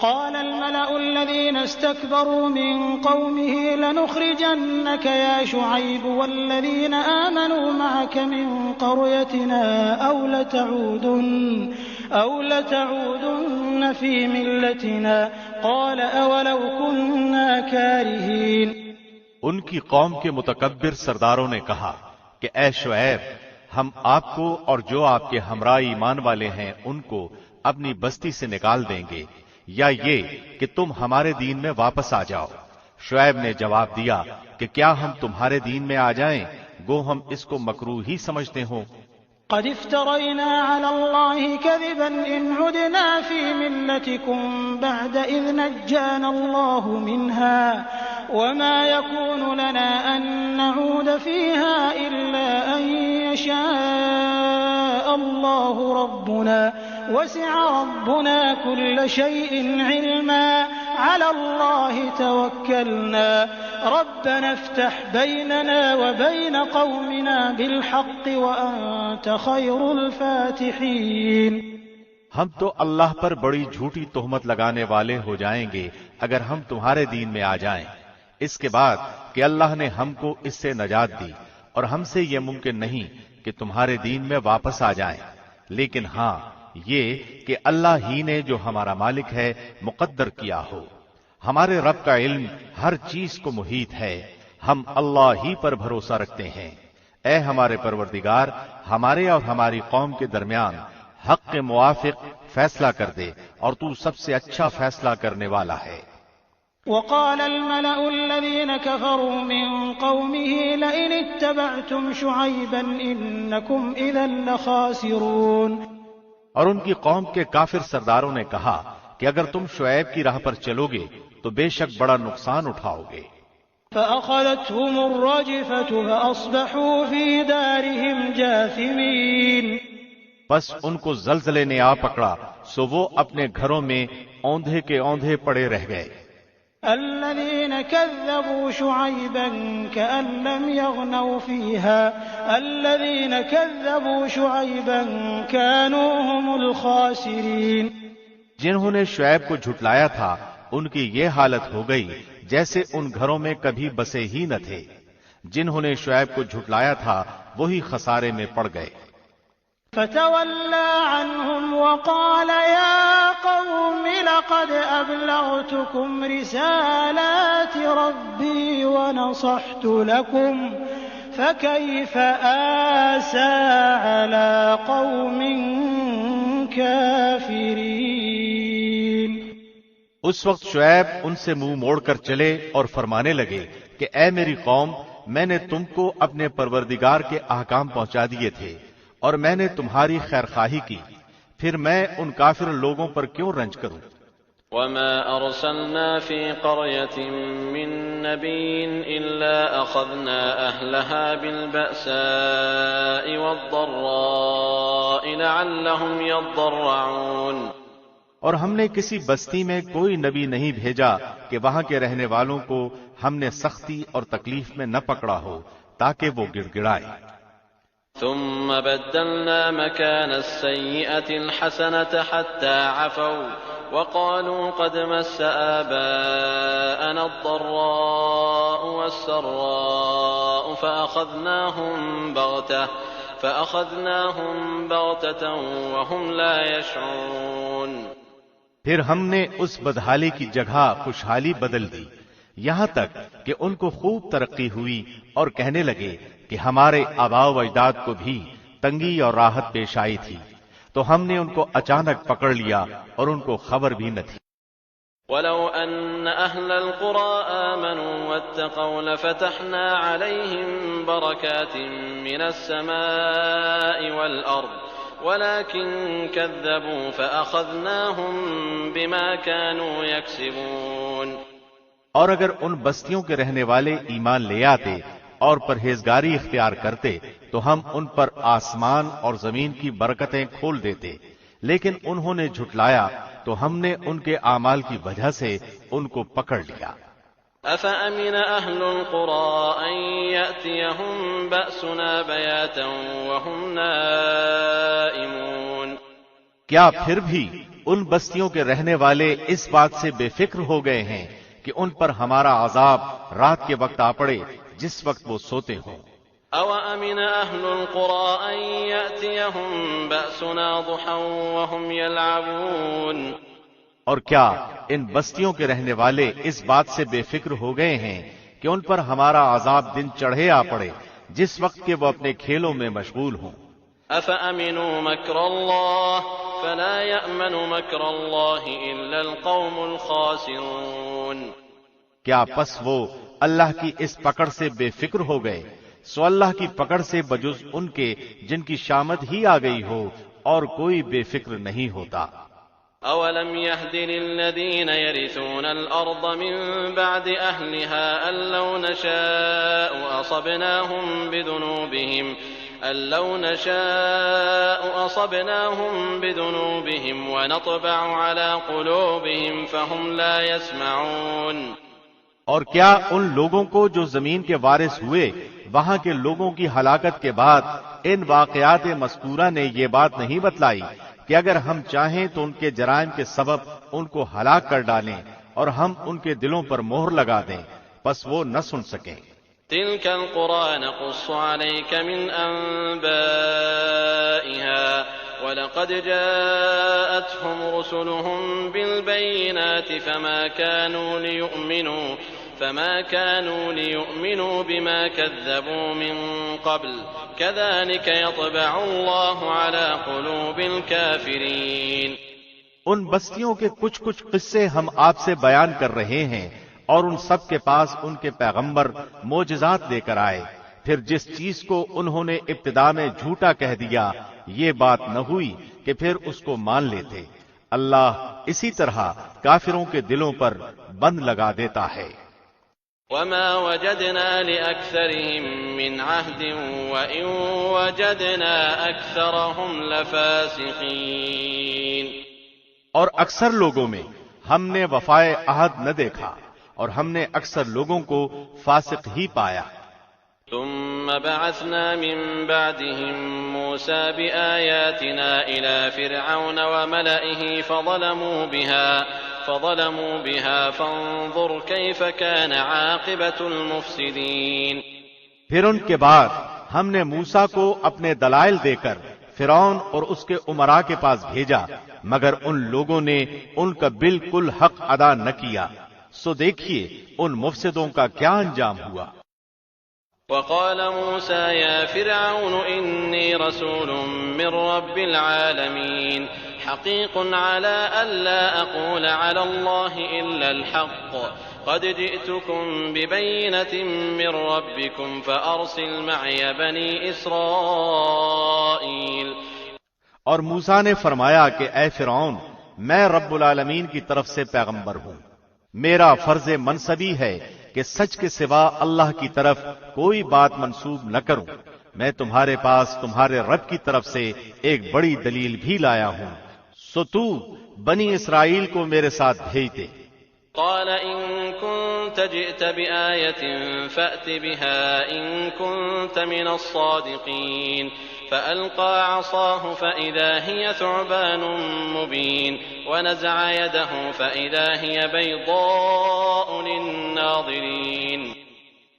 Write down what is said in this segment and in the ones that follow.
قال الملأ الذين استكبروا من قومه لنخرجنك يا شعيب والذين آمنوا معك من قريتنا أو لتعودن في ملتنا قال أولو كنا كارهين۔ ان کی قوم کے متکبر سرداروں نے کہا کہ اے شعیب، ہم آپ کو اور جو آپ کے ہمراہ ایمان والے ہیں ان کو اپنی بستی سے نکال دیں گے، یا یہ کہ تم ہمارے دین میں واپس آ جاؤ۔ شعیب نے جواب دیا کہ کیا ہم تمہارے دین میں آ جائیں گو ہم اس کو مکروہ ہی سمجھتے ہوں۔ قد افترينا على الله كذبا إن عدنا في ملتكم بعد إذ نجانا الله منها وما يكون لنا أن نعود فيها إلا أن يشاء الله ربنا وسع ربنا كل شيء علما على الله توكلنا ربنا افتح بيننا وبين قومنا بالحق وأنت خير الفاتحين۔ ہم تو اللہ پر بڑی جھوٹی تہمت لگانے والے ہو جائیں گے اگر ہم تمہارے دین میں آ جائیں، اس کے بعد کہ اللہ نے ہم کو اس سے نجات دی اور ہم سے یہ ممکن نہیں کہ تمہارے دین میں واپس آ جائیں، لیکن ہاں یہ کہ اللہ ہی نے جو ہمارا مالک ہے مقدر کیا ہو۔ ہمارے رب کا علم ہر چیز کو محیط ہے، ہم اللہ ہی پر بھروسہ رکھتے ہیں۔ اے ہمارے پروردگار، ہمارے اور ہماری قوم کے درمیان حق کے موافق فیصلہ کر دے اور تو سب سے اچھا فیصلہ کرنے والا ہے۔ وقال الملأ الذين كفروا من قومه لئن اتبعتم شعيبا إنكم إذا لخاسرون۔ اور ان کی قوم کے کافر سرداروں نے کہا کہ اگر تم شعیب کی راہ پر چلو گے تو بے شک بڑا نقصان اٹھاؤ گے۔ فأخذتهم الرجفة فأصبحوا في دارهم جاثمين۔ بس ان کو زلزلے نے آ پکڑا سو وہ اپنے گھروں میں اوندھے کے اوندھے پڑے رہ گئے۔ الذين كذبوا شعيبا كأن لم يغنوا فيها الذين كذبوا شعيبا كانوا هم الخاسرين۔ جنہوں نے شعیب کو جھٹلایا تھا ان کی یہ حالت ہو گئی جیسے ان گھروں میں کبھی بسے ہی نہ تھے۔ جنہوں نے شعیب کو جھٹلایا تھا وہی خسارے میں پڑ گئے۔ فتولى عنهم وقال يا قوم لقد أبلغتكم رسالات ربي ونصحت لكم فكيف آسى على قوم كافرين۔ اس وقت شعیب ان سے منہ موڑ کر چلے اور فرمانے لگے کہ اے میری قوم، میں نے تم کو اپنے پروردگار کے احکام پہنچا دیے تھے اور میں نے تمہاری خیر خواہی کی، پھر میں ان کافر لوگوں پر کیوں رنج کروں۔ وما أرسلنا في قرية من نبي إلا أخذنا أهلها بالبأساء والضراء لعلهم يضرعون۔ اور ہم نے کسی بستی میں کوئی نبی نہیں بھیجا کہ وہاں کے رہنے والوں کو ہم نے سختی اور تکلیف میں نہ پکڑا ہو تاکہ وہ گڑ گڑائے۔ ثم بدلنا مكان السيئة الحسنة حتى عفوا وقالوا قد مس آباءنا الضراء والسراء فأخذناهم بغتة وهم لا يشعرون۔ پھر ہم نے اس بدحالی کی جگہ خوشحالی بدل دی، یہاں تک کہ ان کو خوب ترقی ہوئی اور کہنے لگے کہ ہمارے آباء و اجداد کو بھی تنگی اور راحت پیش آئی تھی، تو ہم نے ان کو اچانک پکڑ لیا اور ان کو خبر بھی نہ تھی۔ وَلَوْ أَنَّ أَهْلَ الْقُرَىٰ آمَنُوا وَاتَّقَوْا لَفَتَحْنَا عَلَيْهِمْ بَرَكَاتٍ مِّنَ السَّمَاءِ وَالْأَرْضِ وَلَكِن كَذَّبُوا فَأَخَذْنَاهُم بِمَا كَانُوا يَكْسِبُونَ۔ اور اگر ان بستیوں کے رہنے والے ایمان لے آتے اور پرہیزگاری اختیار کرتے تو ہم ان پر آسمان اور زمین کی برکتیں کھول دیتے، لیکن انہوں نے جھٹلایا تو ہم نے ان کے اعمال کی وجہ سے ان کو پکڑ لیا۔ أَفَأَمِنَ أَهْلُ الْقُرَىٰ أَن يَأْتِيَهُم بَأْسُنَا بَيَاتًا وَهُمْ نَائِمُونَ۔ کیا پھر بھی ان بستیوں کے رہنے والے اس بات سے بے فکر ہو گئے ہیں کہ ان پر ہمارا عذاب رات کے وقت آ پڑے جس وقت وہ سوتے ہوں۔ أَوَأَمِنَ أَهْلُ الْقُرَىٰ أَن يَأْتِيَهُم بَأْسُنَا ضُحًى وَهُمْ يَلْعَبُونَ اور کیا ان بستیوں کے رہنے والے اس بات سے بے فکر ہو گئے ہیں کہ ان پر ہمارا عذاب دن چڑھے آ پڑے جس وقت کہ وہ اپنے کھیلوں میں مشغول ہوں۔ أَفَأَمِنُوا مَكْرَ اللَّهِ فَلَا يَأْمَنُ مَكْرَ اللَّهِ إِلَّا الْقَوْمُ الْخَاسِرُونَ کیا پس وہ اللہ کی اس پکڑ سے بے فکر ہو گئے؟ سو اللہ کی پکڑ سے بجز ان کے جن کی شامت ہی آ گئی ہو اور کوئی بے فکر نہیں ہوتا۔ أَوَلَمْ يَهْدِ لِلَّذِينَ يَرِثُونَ الْأَرْضَ مِن بَعْدِ أَهْلِهَا أَن لَّوْ نَشَاءُ أَصَبْنَاهُم بِذُنُوبِهِمْ وَنَطْبَعُ عَلَىٰ قُلُوبِهِمْ فَهُمْ لَا يَسْمَعُونَ اور کیا ان لوگوں کو جو زمین کے وارث ہوئے وہاں کے لوگوں کی ہلاکت کے بعد ان واقعات مذکورہ نے یہ بات نہیں بتلائی کہ اگر ہم چاہیں تو ان کے جرائم کے سبب ان کو ہلاک کر ڈالیں اور ہم ان کے دلوں پر مہر لگا دیں پس وہ نہ سن سکیں۔ تِلْكَ الْقُرَىٰ نَقُصُّ عَلَيْكَ مِنْ أَنبَائِهَا وَلَقَدْ جَاءَتْهُمْ رُسُلُهُم بِالْبَيِّنَاتِ فما كانوا ليؤمنوا بما كذبوا من قبل كذلك يطبع الله على قلوب الكافرين۔ ان بستیوں کے کچھ قصے ہم آپ سے بیان کر رہے ہیں اور ان سب کے پاس ان کے پیغمبر معجزات لے کر آئے، پھر جس چیز کو انہوں نے ابتدا میں جھوٹا کہہ دیا یہ بات نہ ہوئی کہ پھر اس کو مان لیتے۔ اللہ اسی طرح کافروں کے دلوں پر بند لگا دیتا ہے۔ وَمَا وَجَدْنَا لِأَكْثَرِهِم مِّنْ عَهْدٍ وَإِن وَجَدْنَا أَكْثَرَهُمْ لَفَاسِقِينَ اور اکثر لوگوں میں ہم نے وفائے عہد نہ دیکھا اور ہم نے اکثر لوگوں کو فاسق ہی پایا۔ ثُمَّ بَعَثْنَا مِن بَعْدِهِم مُّوسَىٰ بِآيَاتِنَا إِلَىٰ فِرْعَوْنَ وَمَلَئِهِ فظلموا بها فانظر كيف كان عاقبة المفسدين۔ پھر ان کے بعد ہم نے موسیٰ کو اپنے دلائل دے کر فرعون اور اس کے امراء کے پاس بھیجا مگر ان لوگوں نے ان کا بالکل حق ادا نہ کیا، سو دیکھیے ان مفسدوں کا کیا انجام ہوا۔ وقال موسى يا فرعون إني رسول من رب العالمين حقيق على ألا أقول على الله إلا الحق قد جئتكم ببينة من ربكم فأرسل معي بني إسرائيل۔ اور موسیٰ نے فرمایا کہ اے فرعون میں رب العالمین کی طرف سے پیغمبر ہوں، میرا فرض منصبی ہے کہ سچ کے سوا اللہ کی طرف کوئی بات منسوب نہ کروں، میں تمہارے پاس تمہارے رب کی طرف سے ایک بڑی دلیل بھی لایا ہوں، سو تو بنی اسرائیل کو میرے ساتھ بھیج دے۔ قال إن كنت جئت بآية فأت بها إن كنت من الصادقين فألقى عصاه فإذا هي ثعبان مبين ونزع يده فإذا هي بيضاء للناظرين۔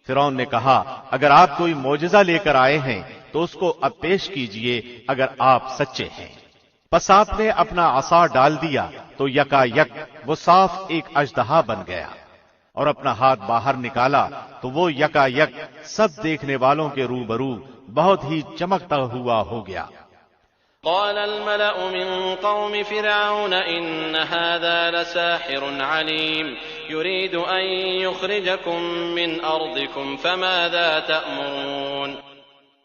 فرعون نے کہا اگر آپ کوئی معجزہ لے کر آئے ہیں تو اس کو اب پیش کیجئے اگر آپ سچے ہیں۔ پس آپ نے اپنا عصا ڈال دیا تو یکا یک وہ صاف ایک اژدہا بن گیا، اور اپنا ہاتھ باہر نکالا تو وہ یکا یک سب دیکھنے والوں کے روبرو بہت ہی چمکتا ہوا ہو گیا۔ قال الملأ من قوم فرعون إن هذا لساحر عليم يريد أن يخرجكم من أرضكم فماذا تأمرون۔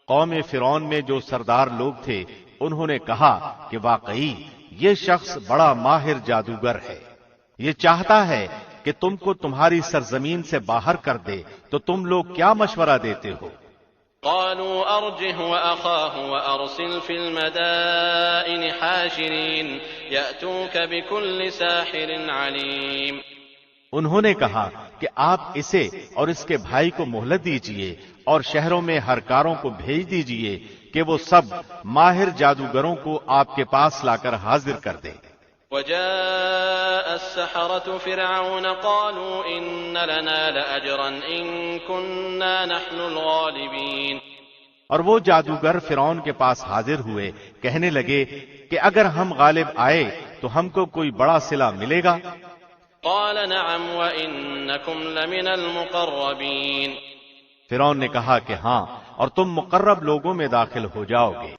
قوم فرعون میں جو سردار لوگ تھے انہوں نے کہا کہ واقعی یہ شخص بڑا ماہر جادوگر ہے، یہ چاہتا ہے کہ تم کو تمہاری سرزمین سے باہر کر دے، تو تم لوگ کیا مشورہ دیتے ہو؟ قالوا أرجه وأخاه وأرسل في المدائن حاشرين يأتوك بكل ساحر عليم۔ انہوں نے کہا کہ آپ اسے اور اس کے بھائی کو مہلت دیجئے اور شہروں میں ہر کاروں کو بھیج دیجئے کہ وہ سب ماہر جادوگروں کو آپ کے پاس لا کر حاضر کر دیں۔ وجاء السحرة فرعون قالوا إن لنا لأجرا إن كنا نحن الغالبين. اور وہ جادوگر فرعون کے پاس حاضر ہوئے، کہنے لگے کہ اگر ہم غالب آئے تو ہم کو کوئی بڑا صلہ ملے گا. قال نعم وإنكم لمن المقربين. فرعون نے کہا کہ ہاں، اور تم مقرب لوگوں میں داخل ہو جاؤ گے.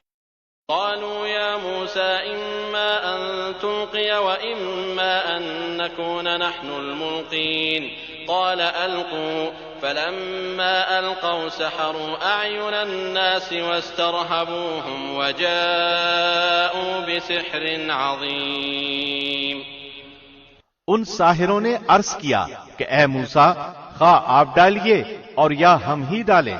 قالوا يا موسى إما أن تلقي وإما أن نكون نحن الملقين. قال ألقوا. فلما ألقوا سحروا أعين الناس واسترهبوهم وجاءوا بسحر عظيم. ان ساحروں نے عرض کیا کہ اے موسیٰ، خواہ آپ ڈالیے اور یا ہم ہی ڈالیں.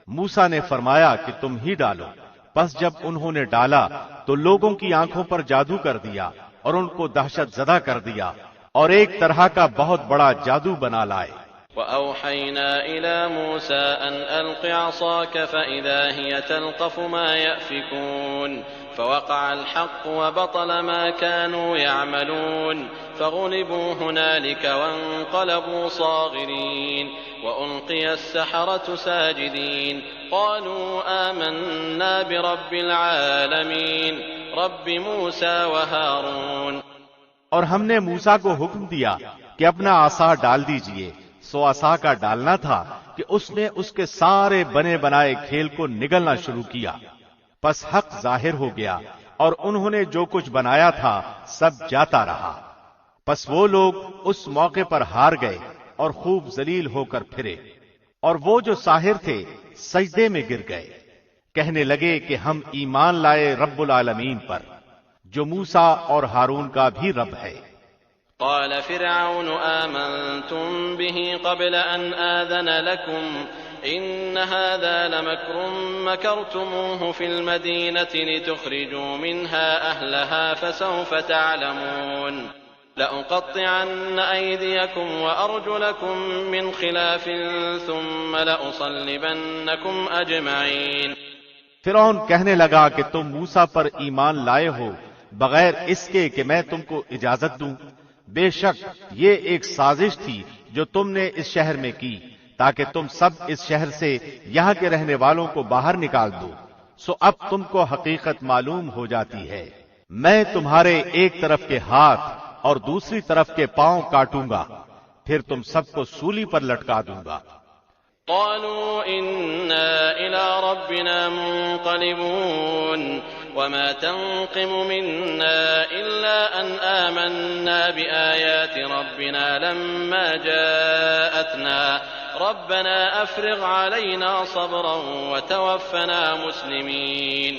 موسیٰ نے فرمایا کہ تم ہی ڈالو. پس جب انہوں نے ڈالا تو لوگوں کی آنکھوں پر جادو کر دیا اور ان کو دہشت زدہ کر دیا اور ایک طرح کا بہت بڑا جادو بنا لائے. وأوحينا إلى موسى أن ألق عصاك فإذا هي تلقف ما يأفكون. فوقع الحق وبطل ما كانوا يعملون. فغلبوا هنالك وانقلبوا صاغرين. وألقي السحرة ساجدين. قالوا آمنا برب العالمين رب موسى وهارون. اور ہم نے موسیٰ کو حکم دیا کہ اپنا عصا ڈال دیجئے. سو عصا کا ڈالنا تھا کہ اس نے اس کے سارے بنے بنائے کھیل کو نگلنا شروع کیا. پس حق ظاہر ہو گیا اور انہوں نے جو کچھ بنایا تھا سب جاتا رہا. پس وہ لوگ اس موقع پر ہار گئے اور خوب ذلیل ہو کر پھرے، اور وہ جو ساحر تھے سجدے میں گر گئے، کہنے لگے کہ ہم ایمان لائے رب العالمین پر جو موسیٰ اور ہارون کا بھی رب ہے. قال فرعون آمنتم به قبل أن آذن لكم إن هذا لمكر مكرتموه في المدينة لتخرجوا منها أهلها فسوف تعلمون. لأقطعن أيديكم وأرجلكم من خلاف ثم لأصلبنكم أجمعين. فرعون کہنے لگا کہ تم موسیٰ پر ایمان لائے ہو بغیر اس کے کہ میں تم کو اجازت دوں. بے شک یہ ایک سازش تھی جو تم نے اس شہر میں کی تاکہ تم سب اس شہر سے یہاں کے رہنے والوں کو باہر نکال دو. سو اب تم کو حقیقت معلوم ہو جاتی ہے. میں تمہارے ایک طرف کے ہاتھ اور دوسری طرف کے پاؤں کاٹوں گا، پھر تم سب کو سولی پر لٹکا دوں گا. قالوا إنا إلى ربنا منقلبون. وما تنقم منا إلا أن آمنا بآيات ربنا لما جاءتنا. ربنا أفرغ علينا صبرا وتوفنا مسلمين.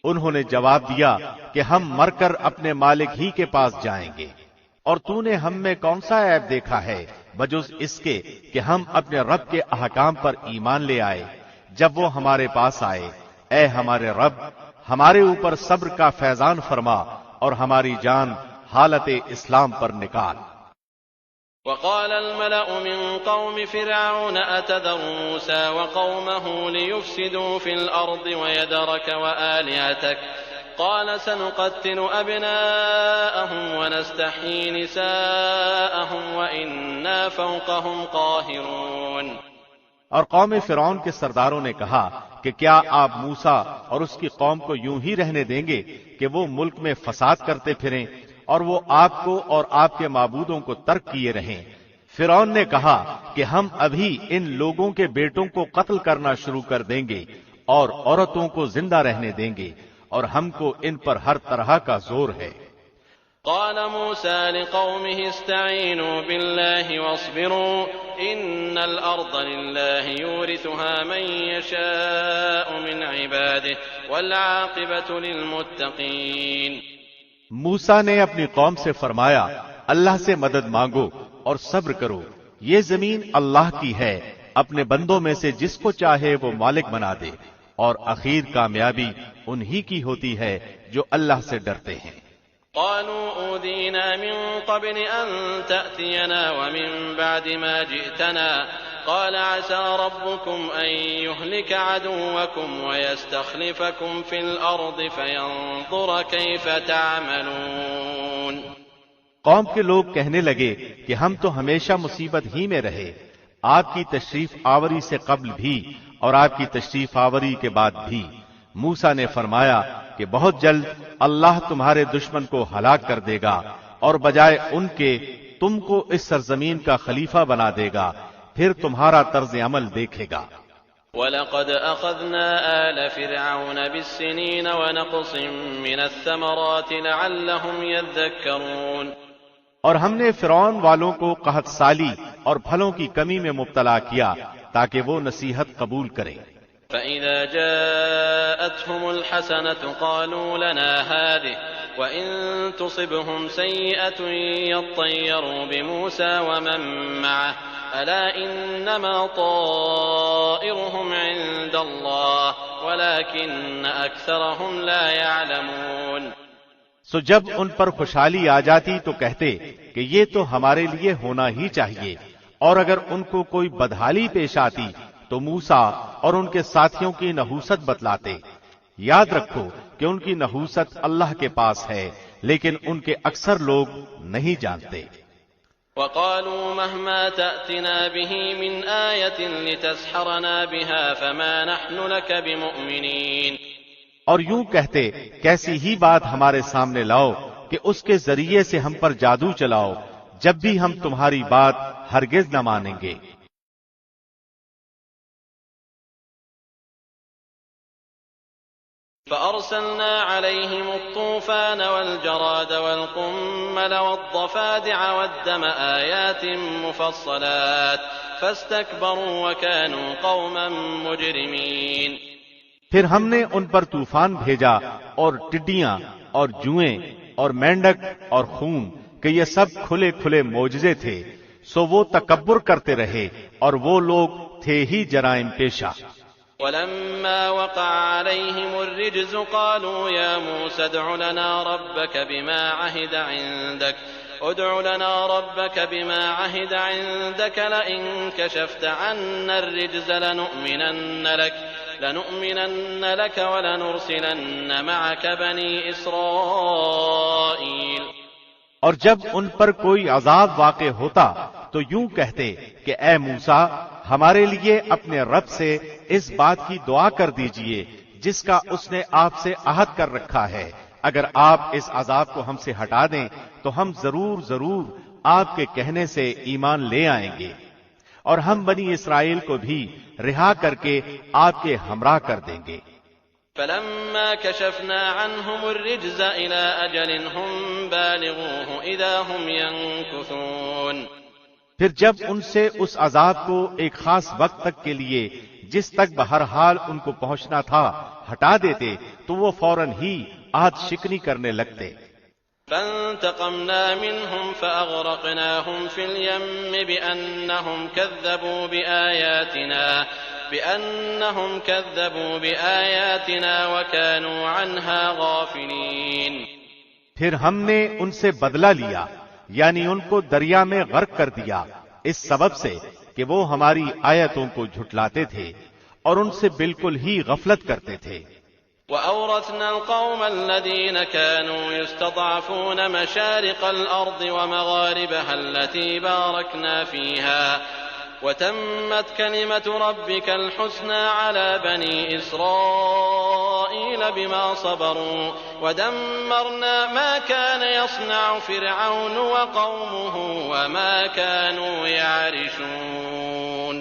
انہوں نے جواب دیا کہ ہم مر کر اپنے مالک ہی کے پاس جائیں گے، اور تو نے ہم میں کون سا عیب دیکھا ہے بجز اس کے کہ ہم اپنے رب کے احکام پر ایمان لے آئے جب وہ ہمارے پاس آئے. اے ہمارے رب، ہمارے اوپر صبر کا فیضان فرما اور ہماری جان حالت اسلام پر نکال. وقال الملأ من قوم فرعون أتذر موسى وقومه ليفسدوا في الأرض ويذرك وآلهتك. قال سنقتل أبناءهم ونستحيي نساءهم وإنا فوقهم قاهرون. اور قوم فرعون کے سرداروں نے کہا کہ کیا آپ موسیٰ اور اس کی قوم کو یوں ہی رہنے دیں گے کہ وہ ملک میں فساد کرتے پھریں اور وہ آپ کو اور آپ کے معبودوں کو ترک کیے رہیں؟ فرعون نے کہا کہ ہم ابھی ان لوگوں کے بیٹوں کو قتل کرنا شروع کر دیں گے اور عورتوں کو زندہ رہنے دیں گے، اور ہم کو ان پر ہر طرح کا زور ہے. قال موسى لقومه استعينوا بالله واصبروا إن الأرض لله يورثها من يشاء من عباده والعاقبة للمتقين. موسیٰ نے اپنی قوم سے فرمایا اللہ سے مدد مانگو اور صبر کرو، یہ زمین اللہ کی ہے، اپنے بندوں میں سے جس کو چاہے وہ مالک بنا دے، اور اخیر کامیابی انہی کی ہوتی ہے جو اللہ سے ڈرتے ہیں. قالوا أوذينا من قبل أن تأتينا ومن بعد ما جئتنا قال عسى ربكم أن يهلك عدوكم ويستخلفكم في الأرض فينظر كيف تعملون۔ قوم کے لوگ کہنے لگے کہ ہم تو ہمیشہ مصیبت ہی میں رہے، آپ کی تشریف آوری سے قبل بھی اور آپ کی تشریف آوری کے بعد بھی۔ موسیٰ نے فرمایا کہ بہت جلد اللہ تمہارے دشمن کو ہلاک کر دے گا اور بجائے ان کے تم کو اس سرزمین کا خلیفہ بنا دے گا، پھر تمہارا طرز عمل دیکھے گا۔ وَلَقَدْ أَخَذْنَا آلَ فِرْعَوْنَ بِالسِّنِينَ وَنَقْصٍ مِّنَ الثَّمَرَاتِ لَعَلَّهُمْ يَذَّكَّرُونَ، اور ہم نے فرعون والوں کو قحط سالی اور پھلوں کی کمی میں مبتلا کیا تاکہ وہ نصیحت قبول کریں۔ فَإِذَا جَاءَتْهُمُ الْحَسَنَةُ قَالُوا لَنَا هَٰذِهِ وَإِن تُصِبْهُمْ سَيِّئَةٌ يَطَّيَّرُوا بِمُوسَىٰ وَمَن مَّعَهُ أَلَا إِنَّمَا طَائِرُهُمْ عِندَ اللَّهِ وَلَٰكِنَّ أَكْثَرَهُمْ لَا يَعْلَمُونَ۔ سو جب ان پر خوشحالی آ جاتی تو کہتے کہ یہ تو ہمارے لیے ہونا ہی چاہیے، اور اگر ان کو کوئی بدحالی پیش آتی تو موسیٰ اور ان کے ساتھیوں کی نحوست بتلاتے۔ یاد رکھو کہ ان کی نحوست اللہ کے پاس ہے، لیکن ان کے اکثر لوگ نہیں جانتے۔ وَقَالُوا مَهْمَا تَأْتِنَا بِهِ مِنْ آيَةٍ لِتَسْحَرَنَا بِهَا فَمَا نَحْنُ لَكَ بِمُؤْمِنِينَ، اور یوں کہتے کیسی ہی بات ہمارے سامنے لاؤ کہ اس کے ذریعے سے ہم پر جادو چلاؤ، جب بھی ہم تمہاری بات ہرگز نہ مانیں گے۔ فَأَرْسَلْنَا عَلَيْهِمُ الطُّوفَانَ وَالْجَرَادَ وَالْقُمَّلَ وَالضَّفَادِعَ وَالدَّمَ آيَاتٍ مُفَصَّلَاتٍ فَاسْتَكْبَرُوا وَكَانُوا قَوْمًا مُجْرِمِينَ۔ پھر ہم نے ان پر طوفان بھیجا اور ٹڈیاں اور جوئیں اور مینڈک اور خون کہ یہ سب کھلے کھلے معجزے تھے، سو وہ تکبر کرتے رہے اور وہ لوگ تھے ہی جرائم پیشہ۔ وَلَمَّا وَقَعَ عَلَيْهِمُ الرِّجْزُ قَالُوا يَا مُوسَى ادْعُ لَنَا رَبَّكَ بِمَا عَهِدَ عِندَكَ لَئِن كَشَفْتَ عَنَّا الرِّجْزَ لَنُؤْمِنَنَّ لَكَ وَلَنُرْسِلَنَّ مَعَكَ بَنِي إِسْرَائِيلَ۔ اور جب ان پر کوئی عذاب واقع ہوتا تو یوں کہتے کہ اے موسیٰ، ہمارے لیے اپنے رب سے اس بات کی دعا کر دیجئے جس کا اس نے آپ سے عہد کر رکھا ہے، اگر آپ اس عذاب کو ہم سے ہٹا دیں تو ہم ضرور آپ کے کہنے سے ایمان لے آئیں گے، اور ہم بنی اسرائیل کو بھی رہا کر کے آپ کے ہمراہ کر دیں گے۔ فَلَمَّا كَشَفْنَا عَنْهُمُ الرِّجْزَ إِلَىٰ أَجَلٍ هُمْ بَالِغُوهُ إِذَا هُمْ يَنكُثُونَ، پھر جب ان سے اس عذاب کو ایک خاص وقت تک کے لیے جس تک بہرحال ان کو پہنچنا تھا ہٹا دیتے تو وہ فوراً ہی عہد شکنی کرنے لگتے۔ فَانْتَقَمْنَا مِنْهُمْ فَأَغْرَقْنَاهُمْ فِي الْيَمِّ بِأَنَّهُمْ كَذَّبُوا بِآيَاتِنَا وَكَانُوا عَنْهَا غَافِلِينَ۔ پھر ہم نے ان سے بدلہ لیا، یعنی ان کو دریا میں غرق کر دیا، اس سبب سے کہ وہ ہماری آیتوں کو جھٹلاتے تھے اور ان سے بالکل ہی غفلت کرتے تھے۔ وَأَوْرَثْنَا الْقَوْمَ الَّذِينَ كَانُوا يُسْتَضْعَفُونَ مَشَارِقَ الْأَرْضِ وَمَغَارِبَهَا الَّتِي بَارَكْنَا فِيهَا وَتَمَّتْ كَلِمَةُ رَبِّكَ الْحُسْنَى عَلَى بَنِي إِسْرَائِيلَ بِمَا صَبَرُوا وَدَمَّرْنَا مَا كَانَ يَصْنَعُ فِرْعَوْنُ وَقَوْمُهُ وَمَا كَانُوا يَعْرِشُونَ۔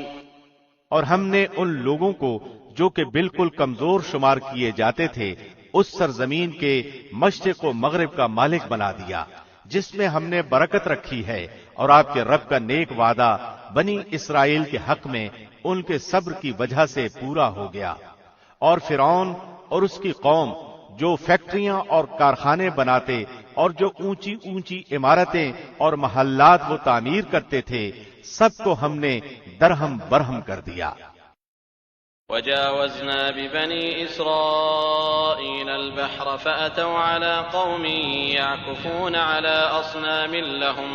اور ہم نے ان لوگوں کو جو کہ بالکل کمزور شمار کیے جاتے تھے اس سرزمین کے مشرق و مغرب کا مالک بنا دیا جس میں ہم نے برکت رکھی ہے، اور آپ کے رب کا نیک وعدہ بنی اسرائیل کے حق میں ان کے صبر کی وجہ سے پورا ہو گیا۔ اور فرعون اور اس کی قوم جو فیکٹریاں اور کارخانے بناتے اور جو اونچی اونچی عمارتیں اور محلات وہ تعمیر کرتے تھے، سب کو ہم نے درہم برہم کر دیا۔ وَجَاوَزْنَا بِبَنِي إِسْرَائِيلَ الْبَحْرَ فَأَتَوْا عَلَىٰ قَوْمٍ يَعْكُفُونَ عَلَىٰ أَصْنَامٍ لَّهُمْ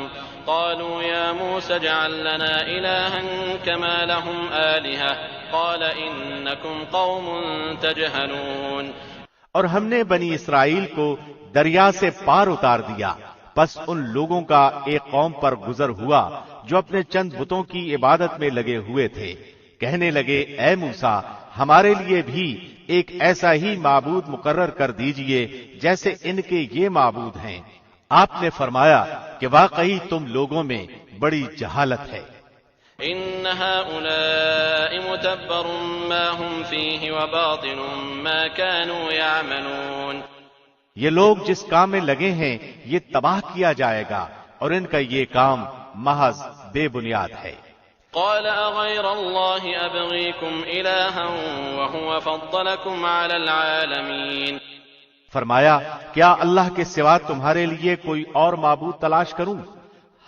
قالوا يا موسى اجعل لنا إلها كما لهم آلهة قال إنكم قوم تجهلون۔ اور ہم نے بنی اسرائیل کو دریا سے پار اتار دیا، پس ان لوگوں کا ایک قوم پر گزر ہوا جو اپنے چند بتوں کی عبادت میں لگے ہوئے تھے۔ کہنے لگے اے موسیٰ ہمارے لیے بھی ایک ایسا ہی معبود مقرر کر دیجئے جیسے ان کے یہ معبود ہیں۔ آپ نے فرمایا کہ واقعی تم لوگوں میں بڑی جہالت ہے۔ إن هؤلاء متبر ما هم فيه وباطل ما كانوا يعملون۔ یہ لوگ جس کام میں لگے ہیں یہ تباہ کیا جائے گا اور ان کا یہ کام محض بے بنیاد ہے۔ قال أغير الله أبغيكم إلها وهو فضلكم على العالمين۔ فرمایا کیا اللہ کے سوا تمہارے لیے کوئی اور معبود تلاش کروں،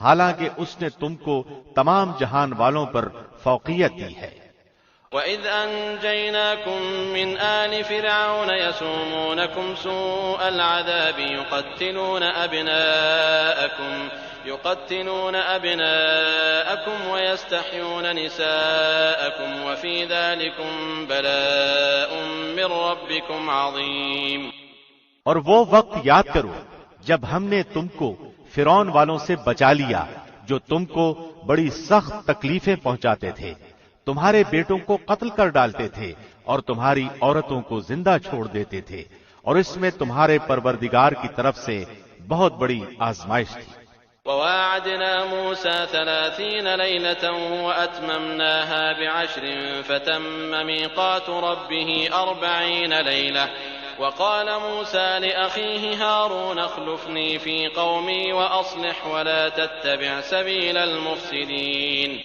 حالانکہ اس نے تم کو تمام جہان والوں پر فوقیت دی ہے۔ وَإِذْ أَنْجَيْنَاكُمْ مِنْ آلِ فِرْعَوْنَ يَسُومُونَكُمْ سُوءَ الْعَذَابِ يُقَتِّلُونَ أَبْنَاءَكُمْ وَيَسْتَحْيُونَ نِسَاءَكُمْ وَفِي ذَلِكُمْ بَلَاءٌ مِّن رَّبِّكُمْ عَظِيمٌ۔ اور وہ وقت یاد کرو جب ہم نے تم کو فرعون والوں سے بچا لیا جو تم کو بڑی سخت تکلیفیں پہنچاتے تھے، تمہارے بیٹوں کو قتل کر ڈالتے تھے اور تمہاری عورتوں کو زندہ چھوڑ دیتے تھے، اور اس میں تمہارے پروردگار کی طرف سے بہت بڑی آزمائش تھی۔ وواعدنا موسى 30 ليلة وأتممناها ب10 فتم ميقات ربه 40 ليلة وقال موسى لأخيه هارون اخلفني في قومي وأصلح ولا تتبع سبيل المفسدين۔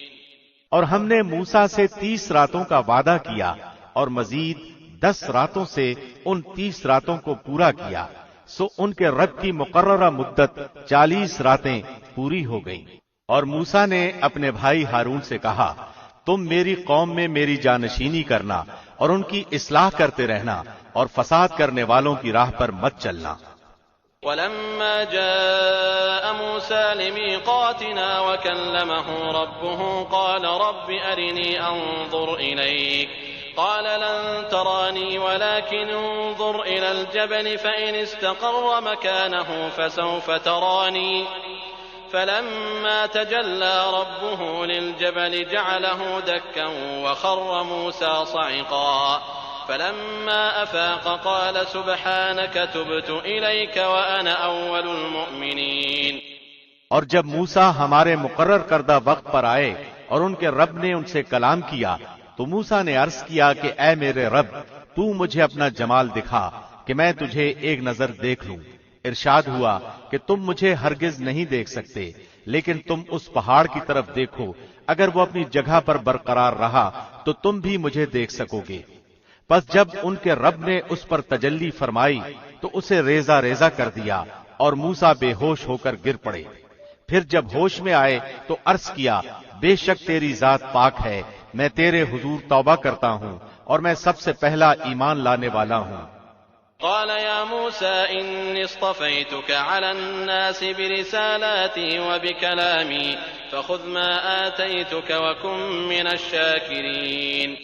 اور ہم نے موسیٰ سے 30 راتوں کا وعدہ کیا اور مزید 10 راتوں سے ان 30 راتوں کو پورا کیا، سو ان کے رب کی مقررہ مدت 40 راتیں پوری ہو گئیں۔ اور موسیٰ نے اپنے بھائی ہارون سے کہا تم میری قوم میں میری جانشینی کرنا اور ان کی اصلاح کرتے رہنا اور فساد کرنے والوں کی راہ پر مت چلنا۔ ولما جاء موسى لميقاتنا وكلمه ربه قال رب أرني أنظر إليك قال لن تراني ولكن انظر إلى الجبل فإن استقر مكانه فسوف تراني فلما تجلى ربه للجبل جعله دكا وخر موسى صعقا فلما أفاق قال سبحانك تبت إليك وأنا أول المؤمنين۔ اور جب موسیٰ ہمارے مقرر کردہ وقت پر آئے اور ان کے رب نے ان سے کلام کیا تو موسیٰ نے عرض کیا کہ اے میرے رب تو مجھے اپنا جمال دکھا کہ میں تجھے ایک نظر دیکھ لوں۔ ارشاد ہوا کہ تم مجھے ہرگز نہیں دیکھ سکتے، لیکن تم اس پہاڑ کی طرف دیکھو، اگر وہ اپنی جگہ پر برقرار رہا تو تم بھی مجھے دیکھ سکو گے۔ پس جب ان کے رب نے اس پر تجلی فرمائی تو اسے ریزہ ریزہ کر دیا اور موسیٰ بے ہوش ہو کر گر پڑے۔ پھر جب ہوش میں آئے تو عرض کیا بے شک تیری ذات پاک ہے، میں تیرے حضور توبہ کرتا ہوں اور میں سب سے پہلا ایمان لانے والا ہوں۔ قال يا موسى إني اصطفيتك على الناس برسالاتي وبكلامي فخذ ما آتيتك وكن من الشاكرين۔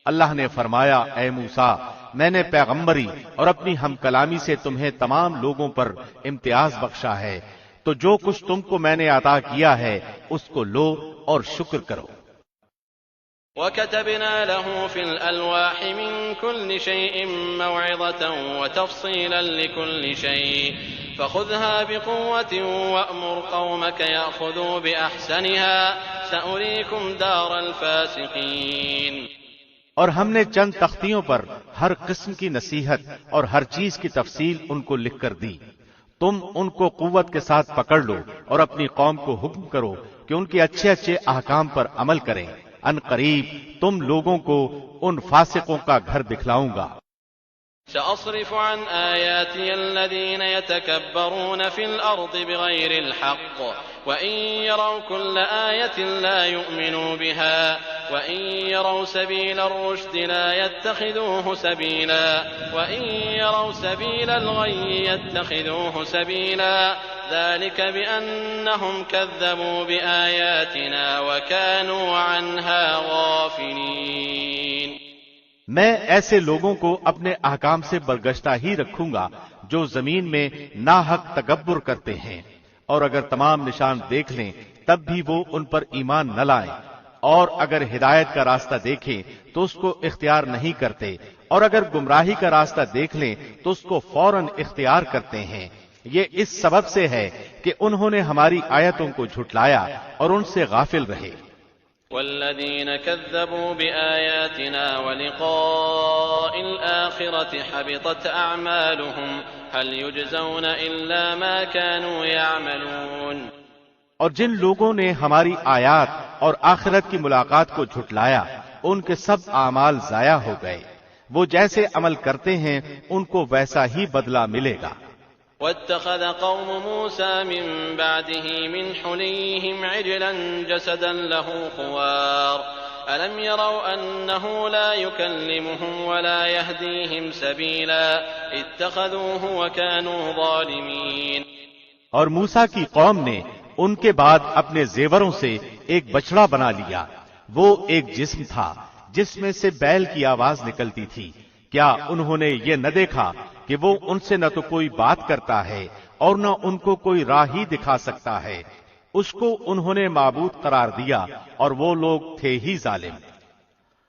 اللہ نے فرمایا اے موسیٰ میں نے پیغمبری اور اپنی ہم کلامی سے تمہیں تمام لوگوں پر امتیاز بخشا ہے، تو جو کچھ تم کو میں نے عطا کیا ہے اس کو لو اور شکر کرو۔ وَكَتَبْنَا لَهُ فِي الْأَلْوَاحِ مِنْ كُلِّ شَيْءٍ مَوْعِظَةً وَتَفْصِيلًا لِكُلِّ شَيْءٍ فَخُذْهَا بِقُوَّةٍ وَأْمُرْ قَوْمَكَ يَأْخُذُوا بِأَحْسَنِهَا سَأُرِيكُمْ دَارَ الْفَاسِقِينَ۔ اور ہم نے چند تختیوں پر ہر قسم کی نصیحت اور ہر چیز کی تفصیل ان کو لکھ کر دی، تم ان کو قوت کے ساتھ پکڑ لو اور اپنی قوم کو حکم کرو کہ ان کے اچھے اچھے احکام پر عمل کریں، ان قریب تم لوگوں کو ان فاسقوں کا گھر دکھلاؤں گا۔ سأصرف عن آياتي الذين يتكبرون في الأرض بغير الحق وإن يروا كل آية لا يؤمنوا بها وإن يروا سبيل الرشد لا يتخذوه سبيلا وإن يروا سبيل الغي يتخذوه سبيلا ذلك بأنهم كذبوا بآياتنا وكانوا عنها غافلين۔ میں ایسے لوگوں کو اپنے احکام سے برگشتہ ہی رکھوں گا جو زمین میں ناحق تکبر کرتے ہیں، اور اگر تمام نشان دیکھ لیں تب بھی وہ ان پر ایمان نہ لائیں، اور اگر ہدایت کا راستہ دیکھیں تو اس کو اختیار نہیں کرتے، اور اگر گمراہی کا راستہ دیکھ لیں تو اس کو فوراً اختیار کرتے ہیں۔ یہ اس سبب سے ہے کہ انہوں نے ہماری آیتوں کو جھٹلایا اور ان سے غافل رہے۔ والذين كذبوا بآياتنا ولقاء الآخرة حبطت أعمالهم هل يجزون إلا ما كانوا يعملون۔ اور جن لوگوں نے ہماری آیات اور آخرت کی ملاقات کو جھٹلایا ان کے سب اعمال ضائع ہو گئے، وہ جیسے عمل کرتے ہیں ان کو ویسا ہی بدلہ ملے گا۔ واتخذ قوم موسى من بعده من حليهم عجلا جسدا له خوار ألم يروا أنه لا يكلمهم ولا يهديهم سبيلا اتخذوه وكانوا ظالمين۔ اور موسیٰ کی قوم نے ان کے بعد اپنے زیوروں سے ایک بچڑا بنا لیا، وہ ایک جسم تھا جس میں سے بیل کی آواز نکلتی تھی، کیا انہوں نے یہ نہ دیکھا کہ وہ ان سے نہ تو کوئی بات کرتا ہے اور نہ ان کو کوئی راہ ہی دکھا سکتا ہے، اس کو انہوں نے معبود قرار دیا اور وہ لوگ تھے ہی ظالم۔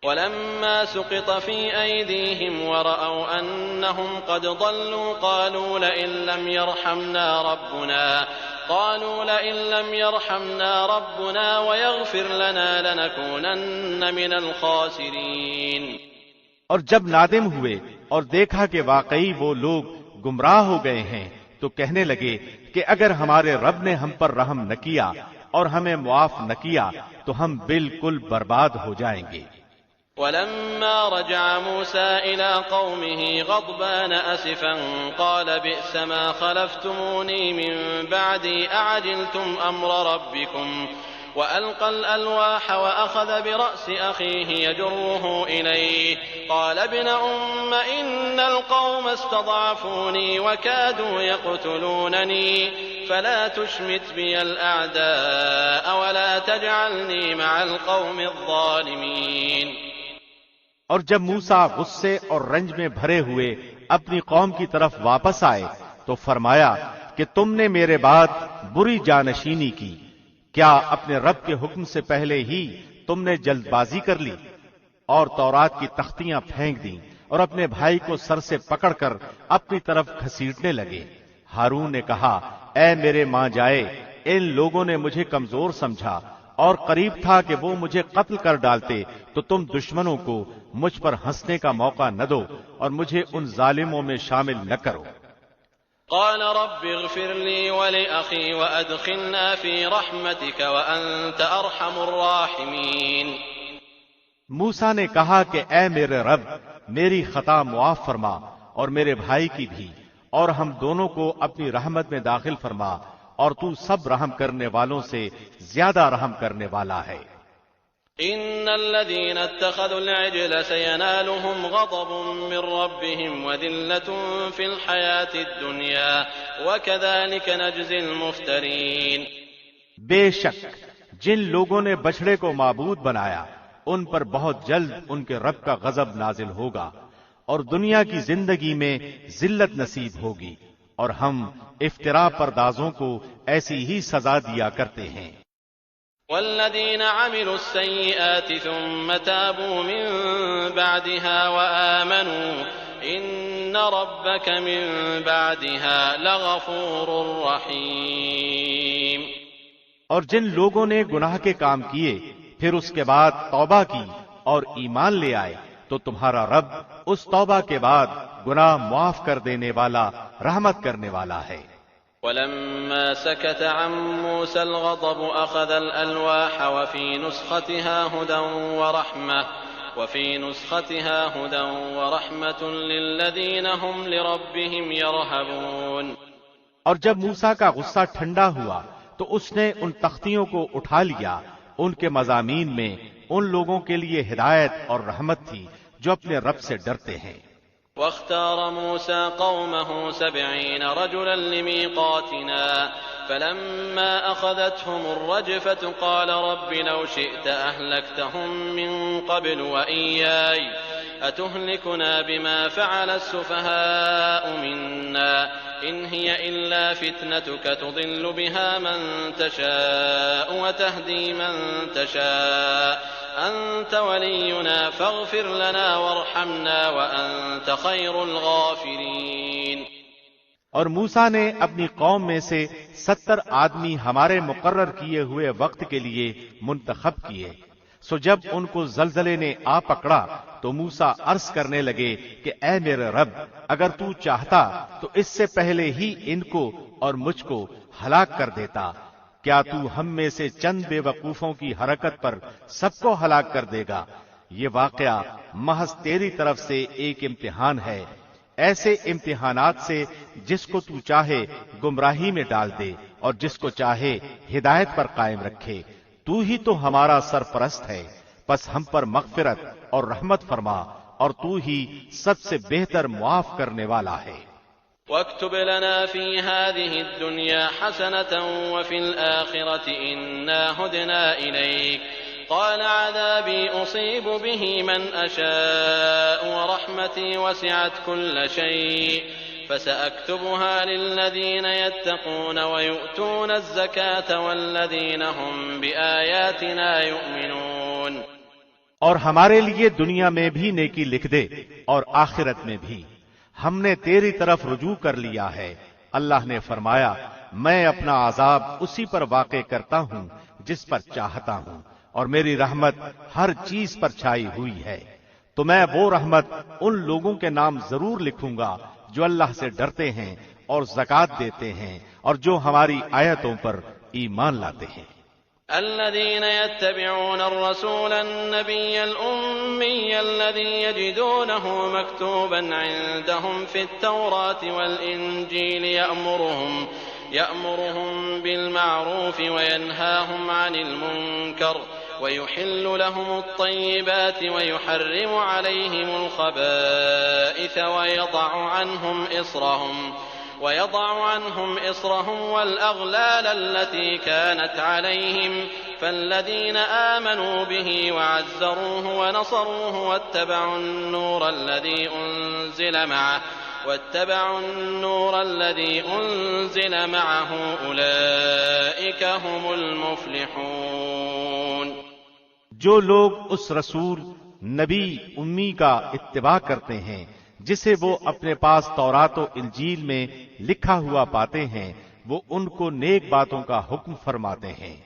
ولما سقط في أيديهم ورأوا أنهم قد ضلوا قالوا لئن لم يرحمنا ربنا ويغفر لنا لنكونن من الخاسرين۔ اور جب نادم ہوئے اور دیکھا کہ واقعی وہ لوگ گمراہ ہو گئے ہیں تو کہنے لگے کہ اگر ہمارے رب نے ہم پر رحم نہ کیا اور ہمیں معاف نہ کیا تو ہم بالکل برباد ہو جائیں گے۔ ولما رجع موسى إلى قومه غضبان أسفا قال بئس ما خلفتموني من بعدي أعجلتم أمر ربكم وألقى الألواح وأخذ برأس أخيه يجره إليه قال ابن أم إن القوم استضعفوني وكادوا يقتلونني فلا تشمت بي الأعداء ولا تجعلني مع القوم الظالمين۔ اور جب موسیٰ غصے اور رنج میں بھرے ہوئے اپنی قوم کی طرف واپس آئے تو فرمایا کہ تم نے میرے بعد بری جانشینی کی، کیا اپنے رب کے حکم سے پہلے ہی تم نے جلد بازی کر لی اور تورات کی تختیاں پھینک دیں اور اپنے بھائی کو سر سے پکڑ کر اپنی طرف گھسیٹنے لگے۔ ہارون نے کہا اے میرے ماں جائے، ان لوگوں نے مجھے کمزور سمجھا اور قریب تھا کہ وہ مجھے قتل کر ڈالتے، تو تم دشمنوں کو مجھ پر ہنسنے کا موقع نہ دو اور مجھے ان ظالموں میں شامل نہ کرو۔ قال رب اغفر لي ولأخي وأدخلنا في رحمتك وأنت أرحم الراحمين۔ موسیٰ نے کہا کہ اے میرے رب میری خطا معاف فرما اور میرے بھائی کی بھی، اور ہم دونوں کو اپنی رحمت میں داخل فرما، اور تو سب رحم کرنے والوں سے زیادہ رحم کرنے والا ہے۔ ان الذين اتخذوا العجل سينالهم غضب من ربهم وذلة في الحياة الدنيا وكذلك نجزي المفترين۔ بے شک جن لوگوں نے بچڑے کو معبود بنایا ان پر بہت جلد ان کے رب کا غضب نازل ہوگا اور دنیا کی زندگی میں ذلت نصیب ہوگی، اور ہم افترا پردازوں کو ایسی ہی سزا دیا کرتے ہیں۔ والذين عملوا السيئات ثم تابوا من بعدها وآمنوا إن ربك من بعدها لغفور رحيم۔ اور جن لوگوں نے گناہ کے کام کیے پھر اس کے بعد توبہ کی اور ایمان لے آئے تو تمہارا رب اس توبہ کے بعد گناہ معاف کر دینے والا، رحمت کرنے والا ہے۔ ولما سكت عن موسى الغضب أخذ الألواح وفي نسختها هدى ورحمة للذين هم لربهم يرهبون۔ اور جب موسیٰ کا غصہ ٹھنڈا ہوا تو اس نے ان تختیوں کو اٹھا لیا، ان کے مضامین میں ان لوگوں کے لیے ہدایت اور رحمت تھی جو اپنے رب سے ڈرتے ہیں۔ واختار موسى قومه 70 رجلا لميقاتنا فلما أخذتهم الرجفة قال رب لو شئت أهلكتهم من قبل وإياي أتهلكنا بما فعل السفهاء منا إن هي إلا فتنتك تضل بها من تشاء وتهدي من تشاء أنت ولينا فاغفر لنا وارحمنا وأنت خير الغافرين۔ اور موسیٰ نے اپنی قوم میں سے 70 آدمی ہمارے مقرر کیے ہوئے وقت کے لیے منتخب کیے۔ سو جب ان کو زلزلے نے آ پکڑا تو موسیٰ عرض کرنے لگے کہ اے میرے رب، اگر تو چاہتا تو اس سے پہلے ہی ان کو اور مجھ کو ہلاک کر دیتا۔ کیا تو ہم میں سے چند بے وقوفوں کی حرکت پر سب کو ہلاک کر دے گا؟ یہ واقعہ محض تیری طرف سے ایک امتحان ہے، ایسے امتحانات سے جس کو تو چاہے گمراہی میں ڈال دے اور جس کو چاہے ہدایت پر قائم رکھے۔ تو ہی تو ہمارا سرپرست ہے، پس ہم پر مغفرت اور رحمت فرما، اور تو ہی سب سے بہتر معاف کرنے والا ہے۔ واكتب لنا في هذه الدنيا حسنة وفي الآخرة إنا هدنا إليك قال عذابي أصيب به من أشاء ورحمتي وسعت كل شيء فسأكتبها للذين يتقون ويؤتون الزكاة والذين هم بآياتنا يؤمنون۔ اور ہمارے لیے دنیا میں بھی نیکی لکھ دے اور آخرت میں بھی، ہم نے تیری طرف رجوع کر لیا ہے۔ اللہ نے فرمایا میں اپنا عذاب اسی پر واقع کرتا ہوں جس پر چاہتا ہوں، اور میری رحمت ہر چیز پر چھائی ہوئی ہے۔ تو میں وہ رحمت ان لوگوں کے نام ضرور لکھوں گا جو اللہ سے ڈرتے ہیں اور زکوٰۃ دیتے ہیں اور جو ہماری آیتوں پر ایمان لاتے ہیں۔ الذين يتبعون الرسول النبي الأمي الذي يجدونه مكتوبا عندهم في التوراة والإنجيل يأمرهم بالمعروف وينهاهم عن المنكر ويحل لهم الطيبات ويحرم عليهم الخبائث ويضع عنهم إصرهم والأغلال التي كانت عليهم فالذين آمنوا به وعزروه ونصروه واتبعوا النور الذي أنزل معه أولئك هم المفلحون۔ جو لوگ اس رسول نبی امی کا اتباع کرتے ہیں جسے وہ اپنے پاس تورات و انجیل میں لکھا ہوا پاتے ہیں، وہ ان کو نیک باتوں کا حکم فرماتے ہیں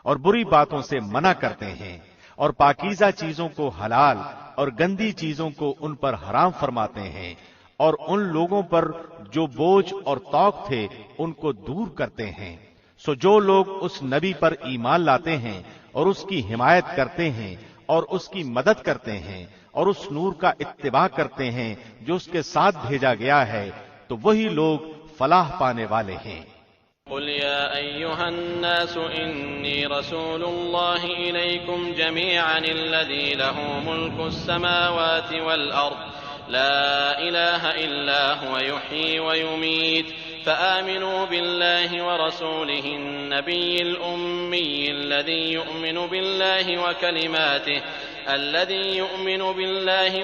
اور بری باتوں سے منع کرتے ہیں، اور پاکیزہ چیزوں کو حلال اور گندی چیزوں کو ان پر حرام فرماتے ہیں، اور ان لوگوں پر جو بوجھ اور توق تھے ان کو دور کرتے ہیں۔ سو جو لوگ اس نبی پر ایمان لاتے ہیں اور اس کی حمایت کرتے ہیں اور اس کی مدد کرتے ہیں اور اس نور کا اتباع کرتے ہیں جو اس کے ساتھ بھیجا گیا ہے، تو وہی لوگ فلاح پانے والے ہیں۔ قل يا أيها الناس إني رسول الله إليكم جميعا الذي له ملك السماوات والأرض لا إله إلا هو يحيي ويميت فآمنوا بالله ورسوله النبي الأمي الذي يؤمن بالله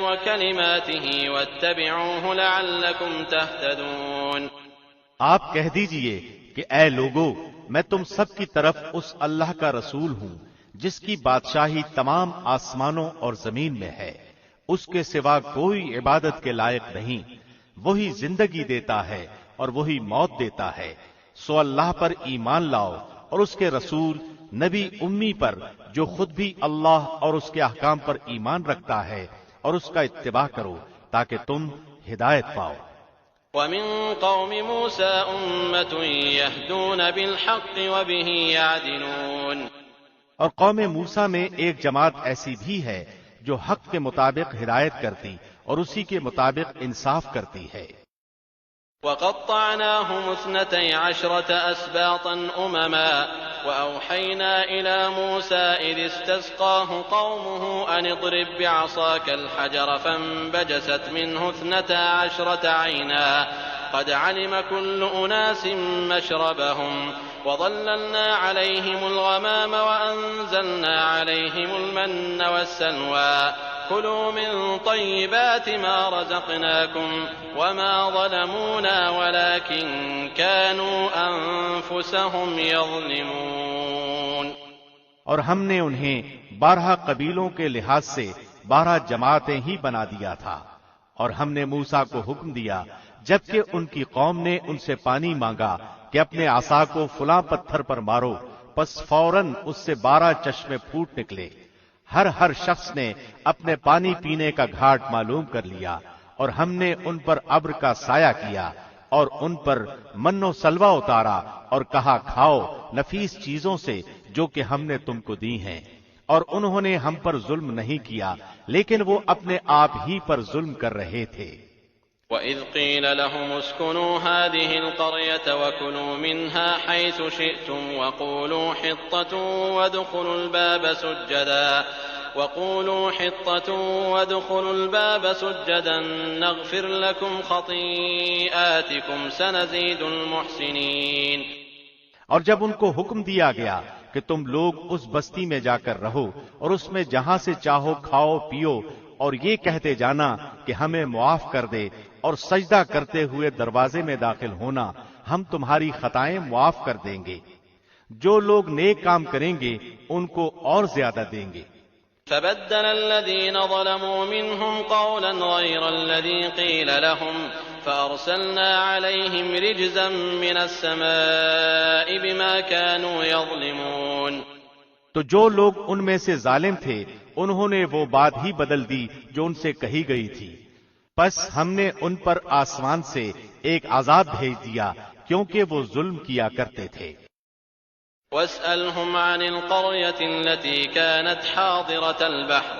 وكلماته واتبعوه لعلكم تهتدون۔ آپ کہہ دیجئے کہ اے لوگو، میں تم سب کی طرف اس اللہ کا رسول ہوں جس کی بادشاہی تمام آسمانوں اور زمین میں ہے، اس کے سوا کوئی عبادت کے لائق نہیں، وہی زندگی دیتا ہے اور وہی موت دیتا ہے۔ سو اللہ پر ایمان لاؤ اور اس کے رسول نبی امی پر جو خود بھی اللہ اور اس کے احکام پر ایمان رکھتا ہے، اور اس کا اتباع کرو تاکہ تم ہدایت پاؤ۔ وَمِن قَوْمِ مُوسَىٰ أُمَّةٌ يَهْدُونَ بِالْحَقِّ وَبِهِ يَعْدِلُونَ۔ اور قوم موسیٰ میں ایک جماعت ایسی بھی ہے جو حق کے مطابق ہدایت کرتی اور اسی کے مطابق انصاف کرتی ہے۔ وَقَطَّعْنَاهُمُ 12 أَسْبَاطًا أُمَمًا وأوحينا إلى موسى إذ استسقاه قومه أن اضرب بعصاك الحجر فانبجست منه 12 عينا قد علم كل أناس مشربهم وظللنا عليهم الغمام وأنزلنا عليهم المن والسلوى كلوا من طيبات ما رزقناكم وما ظلمونا ولكن كانوا أنفسهم يظلمون. اور ہم نے انہیں 12 قبیلوں کے لحاظ سے 12 جماعتیں ہی بنا دیا تھا. اور ہم نے موسیٰ کو حکم دیا جبکہ ان کی قوم نے ان سے پانی مانگا کہ اپنے عصا کو فلاں پتھر پر مارو، پس فوراً اس سے 12 چشمے پھوٹ نکلے. ہر شخص نے اپنے پانی پینے کا گھاٹ معلوم کر لیا، اور ہم نے ان پر ابر کا سایہ کیا اور ان پر من و سلوہ اتارا اور کہا کھاؤ نفیس چیزوں سے جو کہ ہم نے تم کو دی ہیں. اور انہوں نے ہم پر ظلم نہیں کیا لیکن وہ اپنے آپ ہی پر ظلم کر رہے تھے. وَإِذْ قِيلَ لَهُمُ اسْكُنُوا هَٰذِهِ الْقَرْيَةَ وَكُلُوا مِنْهَا حَيْثُ شِئْتُمْ وَقُولُوا حِطَّةٌ وَادْخُلُوا الْبَابَ سُجَّدًا نَغْفِرْ لَكُمْ خَطِيئَاتِكُمْ سَنَزِيدُ الْمُحْسِنِينَ. اور جب ان کو حکم دیا گیا کہ تم لوگ اس بستی میں جا کر رہو اور اس میں جہاں سے چاہو کھاؤ پیو اور یہ کہتے جانا کہ ہمیں معاف کر دے اور سجدہ کرتے ہوئے دروازے میں داخل ہونا، ہم تمہاری خطائیں معاف کر دیں گے. جو لوگ نیک کام کریں گے ان کو اور زیادہ دیں گے. فبدل الذين ظلموا منهم قولا غير الذي قيل لهم فأرسلنا عليهم رجزا من السماء بما كانوا يظلمون. تو جو لوگ ان میں سے ظالم تھے انہوں نے وہ بات ہی بدل دی جو ان سے کہی گئی تھی، پس ہم نے ان پر آسمان سے ایک عذاب بھیج دیا کیونکہ وہ ظلم کیا کرتے تھے. واسألهم عن القرية التي كانت حاضرة البحر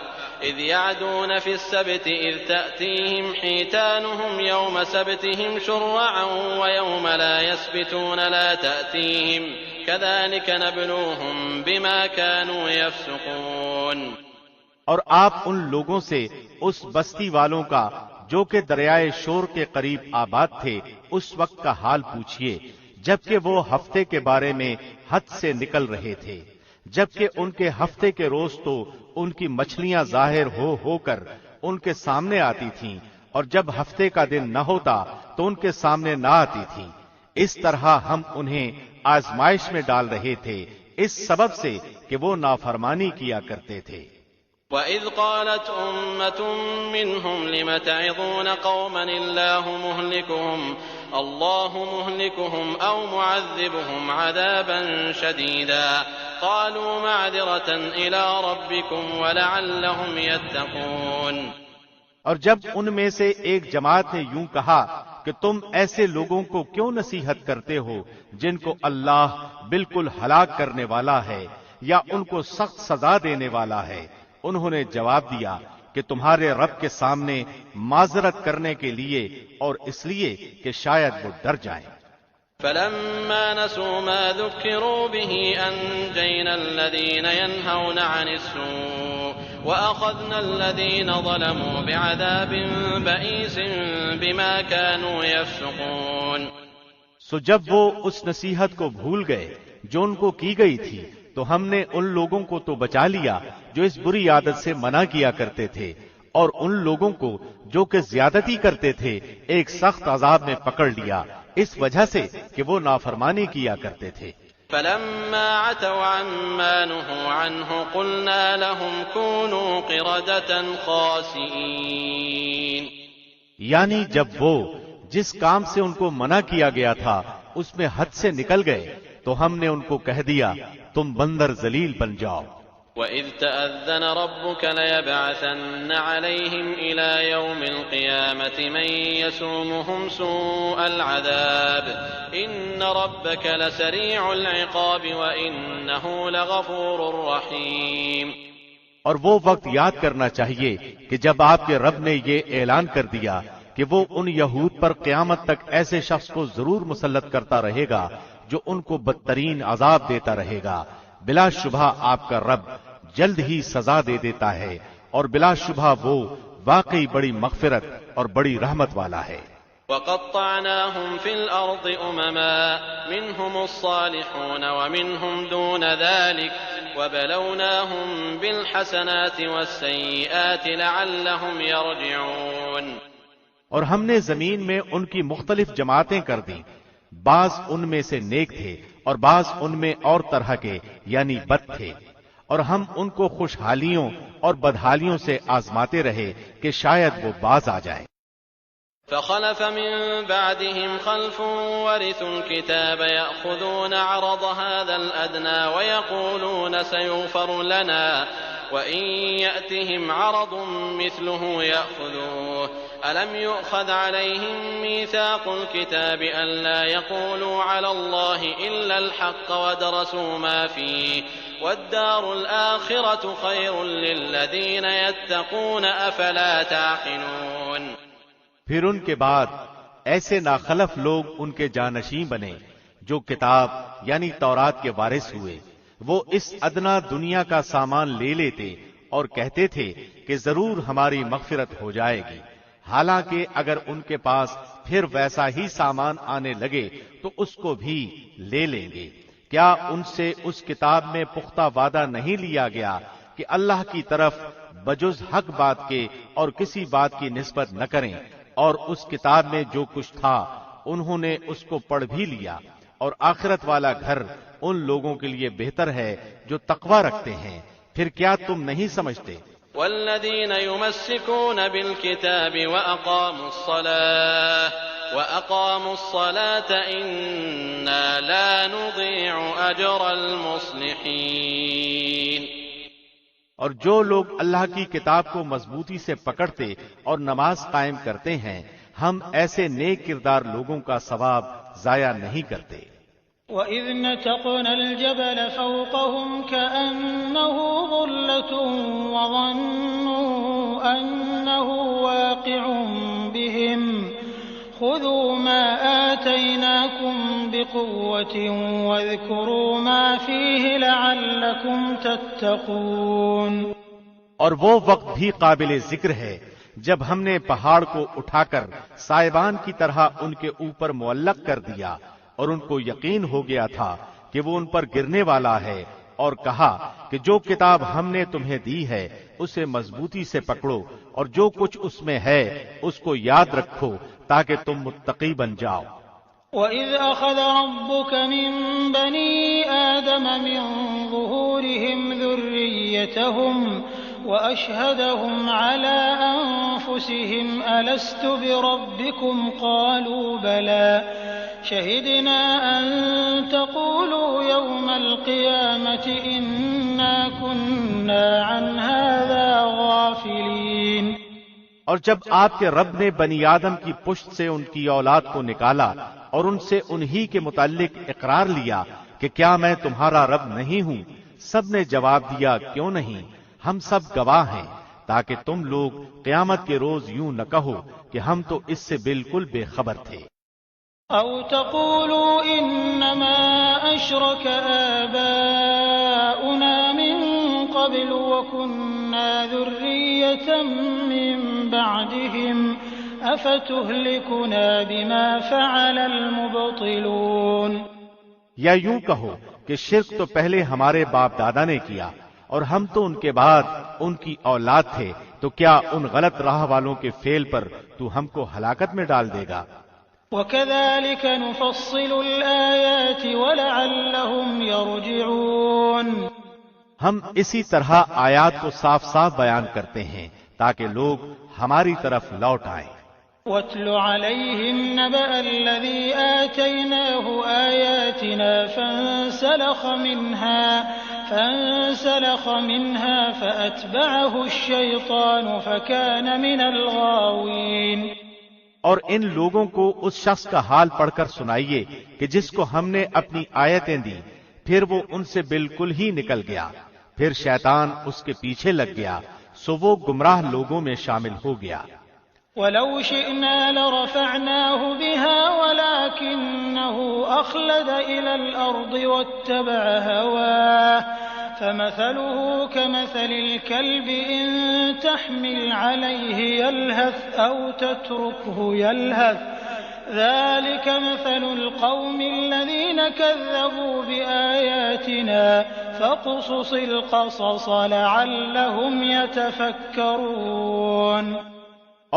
إذ يعدون في السبت إذ تأتيهم حيتانهم يوم سبتهم شرعا ويوم لا يسبتون لا تأتيهم كذلك نبلوهم بما كانوا يفسقون. اور آپ ان لوگوں سے اس بستی والوں کا جو کہ دریائے شور کے قریب آباد تھے اس وقت کا حال پوچھئے جبکہ وہ ہفتے کے بارے میں حد سے نکل رہے تھے، جبکہ ان کے ہفتے کے روز تو ان کی مچھلیاں ظاہر ہو کر ان کے سامنے آتی تھیں، اور جب ہفتے کا دن نہ ہوتا تو ان کے سامنے نہ آتی تھیں. اس طرح ہم انہیں آزمائش میں ڈال رہے تھے اس سبب سے کہ وہ نافرمانی کیا کرتے تھے. وَإِذْ قَالَتْ أُمَّةٌ مِّنْهُمْ لِمَ تَعِظُونَ قَوْمًا اللَّهُ مُهْلِكُهُمْ أَوْ مُعَذِّبُهُمْ عَذَابًا شَدِيدًا قَالُوا مَعْذِرَةً إِلَىٰ رَبِّكُمْ وَلَعَلَّهُمْ يَتَّقُونَ. اور جب ان میں سے ایک جماعت نے یوں کہا کہ تم ایسے لوگوں کو کیوں نصیحت کرتے ہو جن کو اللہ بالکل ہلاک کرنے والا ہے یا ان کو سخت سزا دینے والا ہے، انہوں نے جواب دیا کہ تمہارے رب کے سامنے معذرت کرنے کے لیے اور اس لیے کہ شاید وہ ڈر جائیں. فَلَمَّا نَسُوا مَا ذُكِّرُوا بِهِ أَنجَيْنَا الَّذِينَ يَنْهَوْنَ عَنِ السُّوءِ وَأَخَذْنَا الَّذِينَ ظَلَمُوا بِعَذَابٍ بَئِيسٍ بِمَا كَانُوا يَفْسُقُونَ. سو جب وہ اس نصیحت کو بھول گئے جو ان کو کی گئی تھی تو ہم نے ان لوگوں کو تو بچا لیا جو اس بری عادت سے منع کیا کرتے تھے، اور ان لوگوں کو جو کہ زیادتی کرتے تھے ایک سخت عذاب میں پکڑ لیا اس وجہ سے کہ وہ نافرمانی کیا کرتے تھے. فَلَمَّا عَتَوْا عَمَّا نُهُوا عَنْهُ قُلْنَا لَهُمْ كُونُوا قِرَدَةً خَاسِئِينَ. یعنی جب وہ جس کام سے ان کو منع کیا گیا تھا اس میں حد سے نکل گئے تو ہم نے ان کو کہہ دیا تم بندر ذلیل بن جاؤ. وَإِذْ تَأَذَّنَ رَبُّكَ لَيَبْعَثَنَّ عَلَيْهِمْ إِلَى يَوْمِ الْقِيَامَةِ مَن يَسُومُهُمْ سُوءَ الْعَذَابِ إِنَّ رَبَّكَ لَسَرِيعُ الْعِقَابِ وَإِنَّهُ لَغَفُورٌ رَّحِيمٌ. اور وہ وقت یاد کرنا چاہیے کہ جب آپ کے رب نے یہ اعلان کر دیا کہ وہ ان یہود پر قیامت تک ایسے شخص کو ضرور مسلط کرتا رہے گا جو ان کو بدترین عذاب دیتا رہے گا۔ بلا شبہ آپ کا رب جلد ہی سزا دے دیتا ہے، اور بلا شبہ وہ واقعی بڑی مغفرت اور بڑی رحمت والا ہے۔ وقطعناهم في الأرض أمما منهم الصالحون ومنهم دون ذلك وبلوناهم بالحسنات والسيئات لعلهم يرجعون۔ اور ہم نے زمین میں ان کی مختلف جماعتیں کر دیں، بعض ان میں سے نیک تھے اور بعض ان میں اور طرح کے یعنی بد تھے، اور ہم ان کو خوشحالیوں اور بدحالیوں سے آزماتے رہے کہ شاید وہ باز آ جائیں۔ فخلف من بعدهم خلف ورثوا الكتاب يأخذون عرض هذا الأدنى ويقولون سيغفر لنا وإن يأتهم عرض مثله يأخذوه ألم يؤخذ عليهم ميثاق الكتاب ألا يقولوا على الله إلا الحق ودرسوا ما فيه والدار الآخرة خير للذين يتقون أفلا تعقلون۔ پھر ان کے بعد ایسے ناخلف لوگ ان کے جانشین بنے جو کتاب یعنی تورات کے وارث ہوئے، وہ اس ادنا دنیا کا سامان لے لیتے اور کہتے تھے کہ ضرور ہماری مغفرت ہو جائے گی، حالانکہ اگر ان کے پاس پھر ویسا ہی سامان آنے لگے تو اس کو بھی لے لیں گے۔ کیا ان سے اس کتاب میں پختہ وعدہ نہیں لیا گیا کہ اللہ کی طرف بجز حق بات کے اور کسی بات کی نسبت نہ کریں، اور اس کتاب میں جو کچھ تھا انہوں نے اس کو پڑھ بھی لیا، اور آخرت والا گھر ان لوگوں کے لیے بہتر ہے جو تقوی رکھتے ہیں۔ پھر کیا تم نہیں سمجھتے؟ والذین یمسکون بالکتاب وأقاموا الصلاة إنا لا نضيع أجر المصلحين۔ اور جو لوگ اللہ کی کتاب کو مضبوطی سے پکڑتے اور نماز قائم کرتے ہیں، ہم ایسے نیک کردار لوگوں کا ثواب ضائع نہیں کرتے۔ وَإِذْ نَتَقْنَا الْجَبَلَ فَوْقَهُمْ كَأَنَّهُ ظُلَّةٌ وَظَنُّوا أَنَّهُ وَاقِعٌ بِهِمْ خُذُوا مَا آتَيْنَاكُمْ بِقُوَّةٍ وَاذْكُرُوا مَا فِيهِ لَعَلَّكُمْ تَتَّقُونَ۔ اور وہ وقت بھی قابل ذکر ہے جب ہم نے پہاڑ کو اٹھا کر سائبان کی طرح ان کے اوپر معلق کر دیا، اور ان کو یقین ہو گیا تھا کہ وہ ان پر گرنے والا ہے، اور کہا کہ جو کتاب ہم نے تمہیں دی ہے اسے مضبوطی سے پکڑو، اور جو کچھ اس میں ہے اس کو یاد رکھو تاکہ تم متقی بن جاؤ۔ وَإِذْ أَخَذَ رَبُّكَ مِن بَنِي آدَمَ مِن ظُهُورِهِمْ ذُرِّيَّتَهُمْ وَأَشْهَدَهُمْ عَلَىٰ أَنفُسِهِمْ أَلَسْتُ بِرَبِّكُمْ قَالُوا بَلَىٰ شَهِدْنَا أَن تَقُولُوا يَوْمَ الْقِيَامَةِ إِنَّا كُنَّا عَنْ هَٰذَا غَافِلِينَ۔ اور جب آپ کے رب نے بنی آدم کی پشت سے ان کی اولاد کو نکالا اور ان سے انہی کے متعلق اقرار لیا کہ کیا میں تمہارا رب نہیں ہوں، سب نے جواب دیا کیوں نہیں، ہم سب گواہ ہیں، تاکہ تم لوگ قیامت کے روز یوں نہ کہو کہ ہم تو اس سے بالکل بے خبر تھے۔ أَوْ تَقُولُوا إِنَّمَا أَشْرَكَ آبَاؤُنَا مِن قَبْلُ وَكُنَّا ذُرِّيَّةً مِّن بَعْدِهِمْ أَفَتُهْلِكُنَا بِمَا فَعَلَ الْمُبْطِلُونَ۔ یا یوں کہو کہ شرک تو پہلے ہمارے باپ دادا نے کیا اور ہم تو ان کے بعد ان کی اولاد تھے، تو کیا ان غلط راہ والوں کے فعل پر تو ہم کو ہلاکت میں ڈال دے گا؟ وَكَذَلِكَ نُفَصِّلُ الْآيَاتِ وَلَعَلَّهُمْ يَرْجِعُونَ۔ ہم اسی طرح آیات کو صاف صاف بیان کرتے ہیں تاکہ لوگ ہماری طرف لوٹ آئیں۔ وَاتْلُ عَلَيْهِمْ نَبَأَ الَّذِي آتَيْنَاهُ آيَاتِنَا فَانسَلَخَ مِنْهَا فَأَتْبَعَهُ الشَّيْطَانُ فَكَانَ مِنَ الْغَاوِينَ۔ اور ان لوگوں کو اس شخص کا حال پڑھ کر سنائیے کہ جس کو ہم نے اپنی آیتیں دی، پھر وہ ان سے بالکل ہی نکل گیا، پھر شیطان اس کے پیچھے لگ گیا، سو وہ گمراہ لوگوں میں شامل ہو گیا۔ وَلَوْ شِئْنَا لَرَفَعْنَاهُ بِهَا وَلَكِنَّهُ أَخْلَدَ إِلَى الْأَرْضِ وَاتَّبَعَ هَوَاهُ فَمَثَلُهُ كَمَثَلِ الْكَلْبِ إِن تَحْمِلْ عَلَيْهِ يَلْهَثْ أَوْ تَتْرُكْهُ يَلْهَث ذَلِكَ مَثَلُ الْقَوْمِ الَّذِينَ كَذَّبُوا بِآيَاتِنَا فَاقْصُصِ الْقَصَصَ لَعَلَّهُمْ يَتَفَكَّرُونَ۔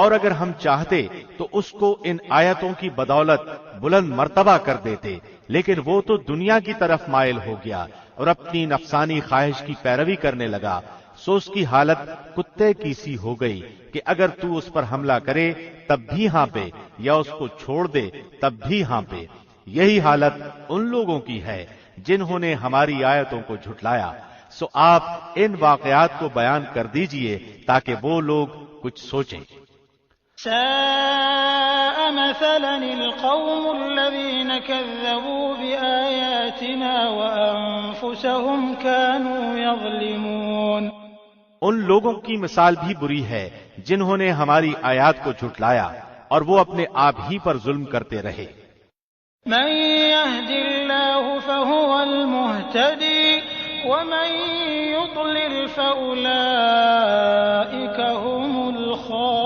اور اگر ہم چاہتے تو اس کو ان آیتوں کی بدولت بلند مرتبہ کر دیتے، لیکن وہ تو دنیا کی طرف مائل ہو گیا اور اپنی نفسانی خواہش کی پیروی کرنے لگا، سو اس کی حالت کتے کی سی ہو گئی کہ اگر تو اس پر حملہ کرے تب بھی ہانپے یا اس کو چھوڑ دے تب بھی ہانپے۔ یہی حالت ان لوگوں کی ہے جنہوں نے ہماری آیتوں کو جھٹلایا۔ سو آپ ان واقعات کو بیان کر دیجئے تاکہ وہ لوگ کچھ سوچیں۔ ساء مثلا القوم الذين كذبوا بآياتنا وأنفسهم كانوا يظلمون۔ ان لوگوں کی مثال بھی بری ہے جنہوں نے ہماری آیات کو جھٹلایا اور وہ اپنے آپ ہی پر ظلم کرتے رہے۔ من يهد الله فهو المهتدي ومن يضلل فأولئك هم الخاسرون۔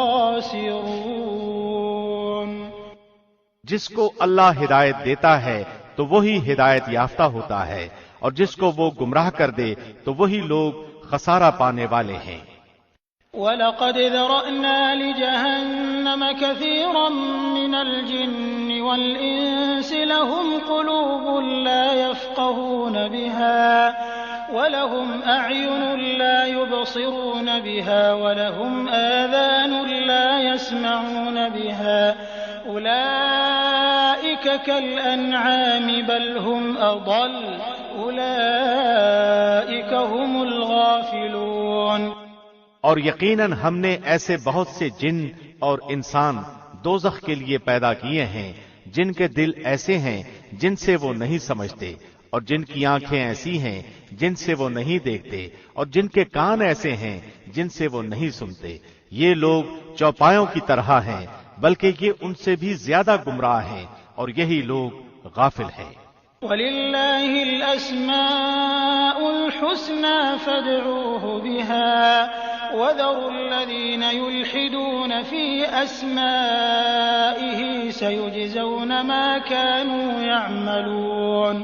جس کو اللہ ہدایت دیتا ہے تو وہی ہدایت یافتہ ہوتا ہے، اور جس کو وہ گمراہ کر دے تو وہی لوگ خسارہ پانے والے ہیں۔ وَلَقَدْ ذَرَأْنَا لِجَهَنَّمَ كَثِيرًا مِنَ الْجِنِّ وَالْإِنسِ لَهُمْ قُلُوبٌ لَا يَفْقَهُونَ بِهَا وَلَهُمْ أَعْيُنٌ لَا يُبْصِرُونَ بِهَا وَلَهُمْ آذَانٌ لَا يَسْمَعُونَ بِهَا أُولَئِكَ كَالْأَنْعَامِ بَلْ هُمْ أَضَلُّ أُولَئِكَ هُمُ الْغَافِلُونَ۔ اور یقیناً ہم نے ایسے بہت سے جن اور انسان دوزخ کے لیے پیدا کیے ہیں جن کے دل ایسے ہیں جن سے وہ نہیں سمجھتے، اور جن کی آنکھیں ایسی ہیں جن سے وہ نہیں دیکھتے، اور جن کے کان ایسے ہیں جن سے وہ نہیں سنتے۔ یہ لوگ چوپایوں کی طرح ہیں، بلکہ یہ ان سے بھی زیادہ گمراہ ہیں، اور یہی لوگ غافل ہیں۔ وَلِلَّهِ الْأَسْمَاءُ الْحُسْنَى فَادْعُوهُ بِهَا وَذَرُوا الَّذِينَ يُلْحِدُونَ فِي أَسْمَائِهِ سَيُجْزَوْنَ مَا كَانُوا يَعْمَلُونَ۔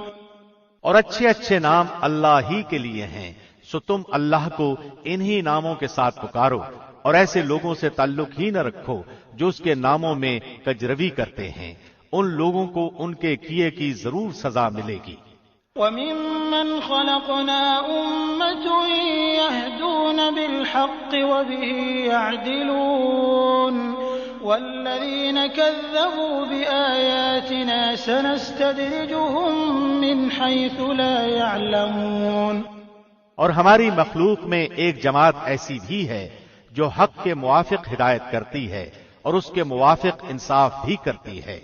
اور اچھے اچھے نام اللہ ہی کے لیے ہیں، سو تم اللہ کو انہی ناموں کے ساتھ پکارو، اور ایسے لوگوں سے تعلق ہی نہ رکھو جو اس کے ناموں میں کجروی کرتے ہیں، ان لوگوں کو ان کے کیے کی ضرور سزا ملے گی۔ وَمِمَّنْ خَلَقْنَا أُمَّةٌ يَهْدُونَ بِالْحَقِّ وَبِهِ يَعْدِلُونَ وَالَّذِينَ كَذَّبُوا بِآيَاتِنَا سَنَسْتَدْرِجُهُمْ مِنْ حَيْثُ لَا يَعْلَمُونَ۔ اور ہماری مخلوق میں ایک جماعت ایسی بھی ہے جو حق کے موافق ہدایت کرتی ہے اور اس کے موافق انصاف بھی کرتی ہے،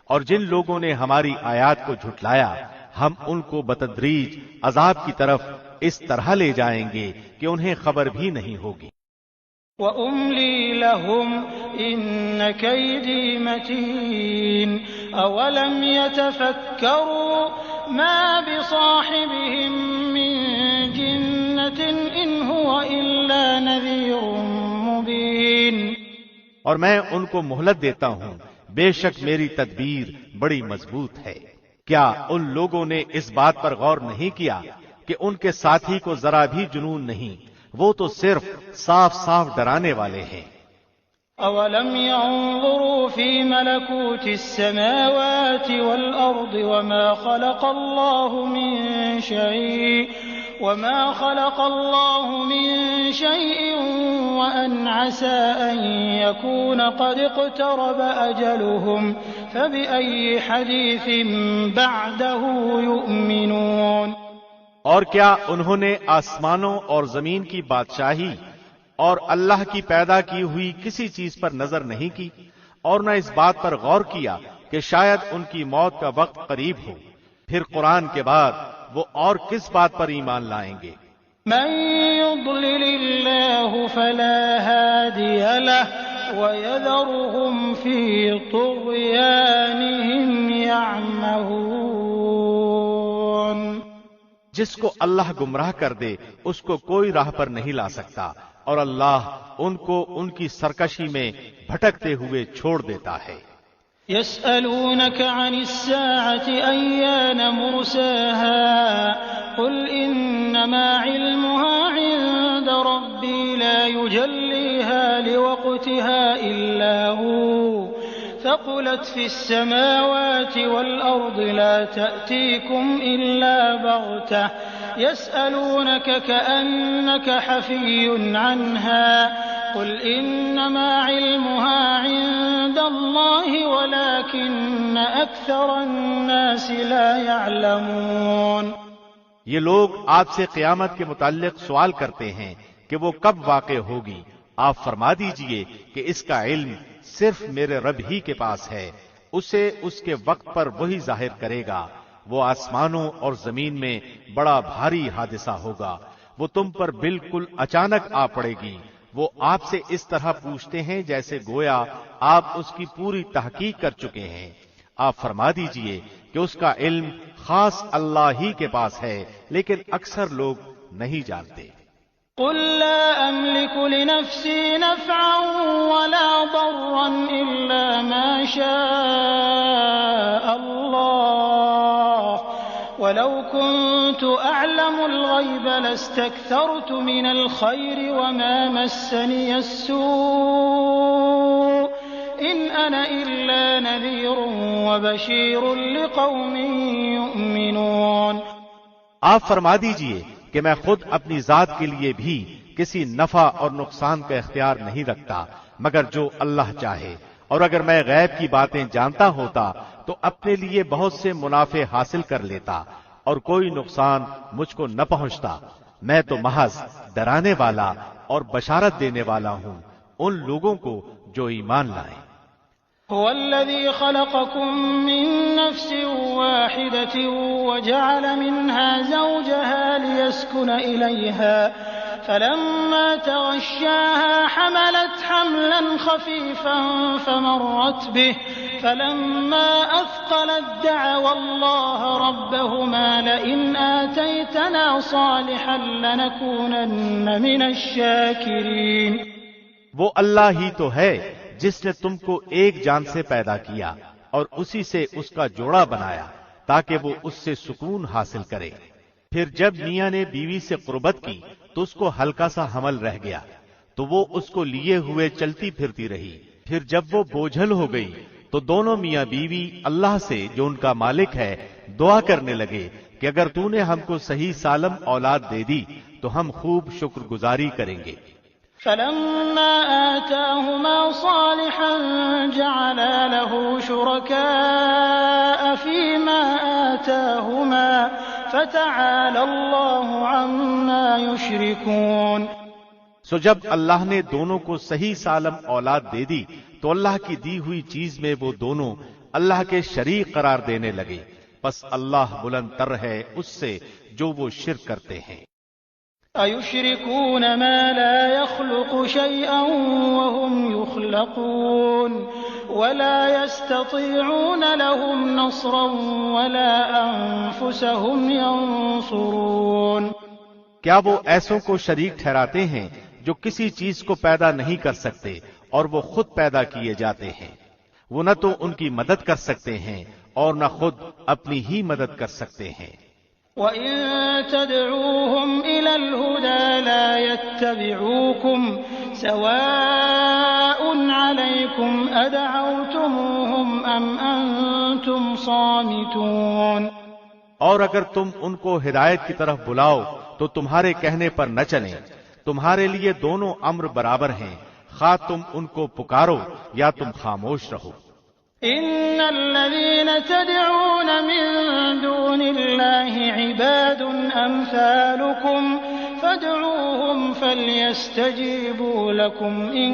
اور جن لوگوں نے ہماری آیات کو جھٹلایا ہم ان کو بتدریج عذاب کی طرف اس طرح لے جائیں گے کہ انہیں خبر بھی نہیں ہوگی۔ وَأُمْلِي لَهُمْ إِنَّ كَيْدِي مَتِينٌ أَوَلَمْ يَتَفَكَّرُوا مَا بِصَاحِبِهِم مِّن جِنَّةٍ إِنْ هُوَ إِلَّا نَذِيرٌ مُّبِينٌ۔ اور میں ان کو مہلت دیتا ہوں، بے شک میری تدبیر بڑی مضبوط ہے۔ کیا ان لوگوں نے اس بات پر غور نہیں کیا کہ ان کے ساتھی کو ذرا بھی جنون نہیں، وہ تو صرف صاف صاف ڈرانے والے ہیں۔ أَوَلَمْ يَنظُرُوا فِي مَلَكُوتِ السَّمَاوَاتِ وَالْأَرْضِ وَمَا خَلَقَ اللَّهُ مِن شَيْءٍ وَأَنْ عَسَىٰ أَن يَكُونَ قَدِ اقْتَرَبَ أَجَلُهُمْ فَبِأَيِّ حَدِيثٍ بَعْدَهُ يُؤْمِنُونَ۔ اور کیا انہوں نے آسمانوں اور زمین کی بادشاہی اور اللہ کی پیدا کی ہوئی کسی چیز پر نظر نہیں کی، اور نہ اس بات پر غور کیا کہ شاید ان کی موت کا وقت قریب ہو؟ پھر قرآن کے بعد وہ اور کس بات پر ایمان لائیں گے؟ من يضلل الله فلا هادي له وَيَذَرُهُمْ فِي طُغْيَانِهِمْ يَعْمَهُونَ۔ جس کو اللہ گمراہ کر دے اس کو کوئی راہ پر نہیں لا سکتا، اور اللہ ان کو ان کی سرکشی میں بھٹکتے ہوئے چھوڑ دیتا ہے۔ يسألونك عن الساعة أيان مرساها قل إنما علمها عند ربي لا يجليها لوقتها إلا هو ثقلت في السماوات والأرض لا تأتيكم إلا بغتة يسألونك كأنك حفي عنها قل إنما علمها عند الله ولكن أكثر الناس لا يعلمون۔ یہ لوگ آپ سے قیامت کے متعلق سوال کرتے ہیں کہ وہ کب واقع ہوگی۔ آپ فرما دیجئے کہ اس کا علم صرف میرے رب ہی کے پاس ہے، اسے اس کے وقت پر وہی ظاہر کرے گا۔ وہ آسمانوں اور زمین میں بڑا بھاری حادثہ ہوگا، وہ تم پر بالکل اچانک آ پڑے گی۔ وہ آپ سے اس طرح پوچھتے ہیں جیسے گویا آپ اس کی پوری تحقیق کر چکے ہیں۔ آپ فرما دیجئے کہ اس کا علم خاص اللہ ہی کے پاس ہے، لیکن اکثر لوگ نہیں جانتے۔ قل لا أملك لنفسي نفعا ولا ضرا إلا ما شاء الله ولو كنت أعلم الغيب لاستكثرت من الخير وما مسني السوء إن أنا إلا نذير وبشير لقوم يؤمنون۔ آپ فرما دیجئے کہ میں خود اپنی ذات کے لیے بھی کسی نفع اور نقصان کا اختیار نہیں رکھتا مگر جو اللہ چاہے، اور اگر میں غیب کی باتیں جانتا ہوتا تو اپنے لیے بہت سے منافع حاصل کر لیتا اور کوئی نقصان مجھ کو نہ پہنچتا۔ میں تو محض ڈرانے والا اور بشارت دینے والا ہوں ان لوگوں کو جو ایمان لائیں۔ هو الذي خلقكم من نفس واحدة وجعل منها زوجها ليسكن إليها فلما تغشاها حملت حملا خفيفا فمرت به فلما أثقلت دعوا الله ربهما لئن آتيتنا صالحا لنكونن من الشاكرين۔ وہ اللہ ہی تو ہے جس نے تم کو ایک جان سے پیدا کیا اور اسی سے اس کا جوڑا بنایا تاکہ وہ اس سے سکون حاصل کرے۔ پھر جب میاں نے بیوی سے قربت کی تو اس کو ہلکا سا حمل رہ گیا تو وہ اس کو لیے ہوئے چلتی پھرتی رہی۔ پھر جب وہ بوجھل ہو گئی تو دونوں میاں بیوی اللہ سے جو ان کا مالک ہے دعا کرنے لگے کہ اگر تو نے ہم کو صحیح سالم اولاد دے دی تو ہم خوب شکر گزاری کریں گے۔ فلما آتاهما صالحا جعلا له شركاء فيما آتاهما فتعالى الله عما يشركون۔ سو جب اللہ نے دونوں کو صحیح سالم اولاد دے دی تو اللہ کی دی ہوئی چیز میں وہ دونوں اللہ کے شریک قرار دینے لگے، پس اللہ بلند تر ہے اس سے جو وہ شرک کرتے ہیں۔ أَيُشْرِكُونَ مَا لَا يَخْلُقُ شَيْئًا وَهُمْ يُخْلَقُونَ وَلَا يَسْتَطِيعُونَ لَهُمْ نَصْرًا وَلَا أَنفُسَهُمْ يَنصُرُونَ۔ کیا وہ ایسوں کو شریک ٹھہراتے ہیں جو کسی چیز کو پیدا نہیں کر سکتے اور وہ خود پیدا کیے جاتے ہیں؟ وہ نہ تو ان کی مدد کر سکتے ہیں اور نہ خود اپنی ہی مدد کر سکتے ہیں۔ وَإِن تَدْعُوهُمْ إِلَى الْهُدَى لَا يَتَّبِعُوكُمْ سَوَاءٌ عَلَيْكُمْ أَدْعَوْتُمُوهُمْ أَمْ أَنْتُمْ صَامِتُونَ۔ اور اگر تم ان کو ہدایت کی طرف بلاؤ تو تمہارے کہنے پر نہ چلیں، تمہارے لیے دونوں امر برابر ہیں، خواہ تم ان کو پکارو یا تم خاموش رہو۔ إن الذين تدعون من دون الله عباد أمثالكم فادعوهم فليستجيبوا لكم إن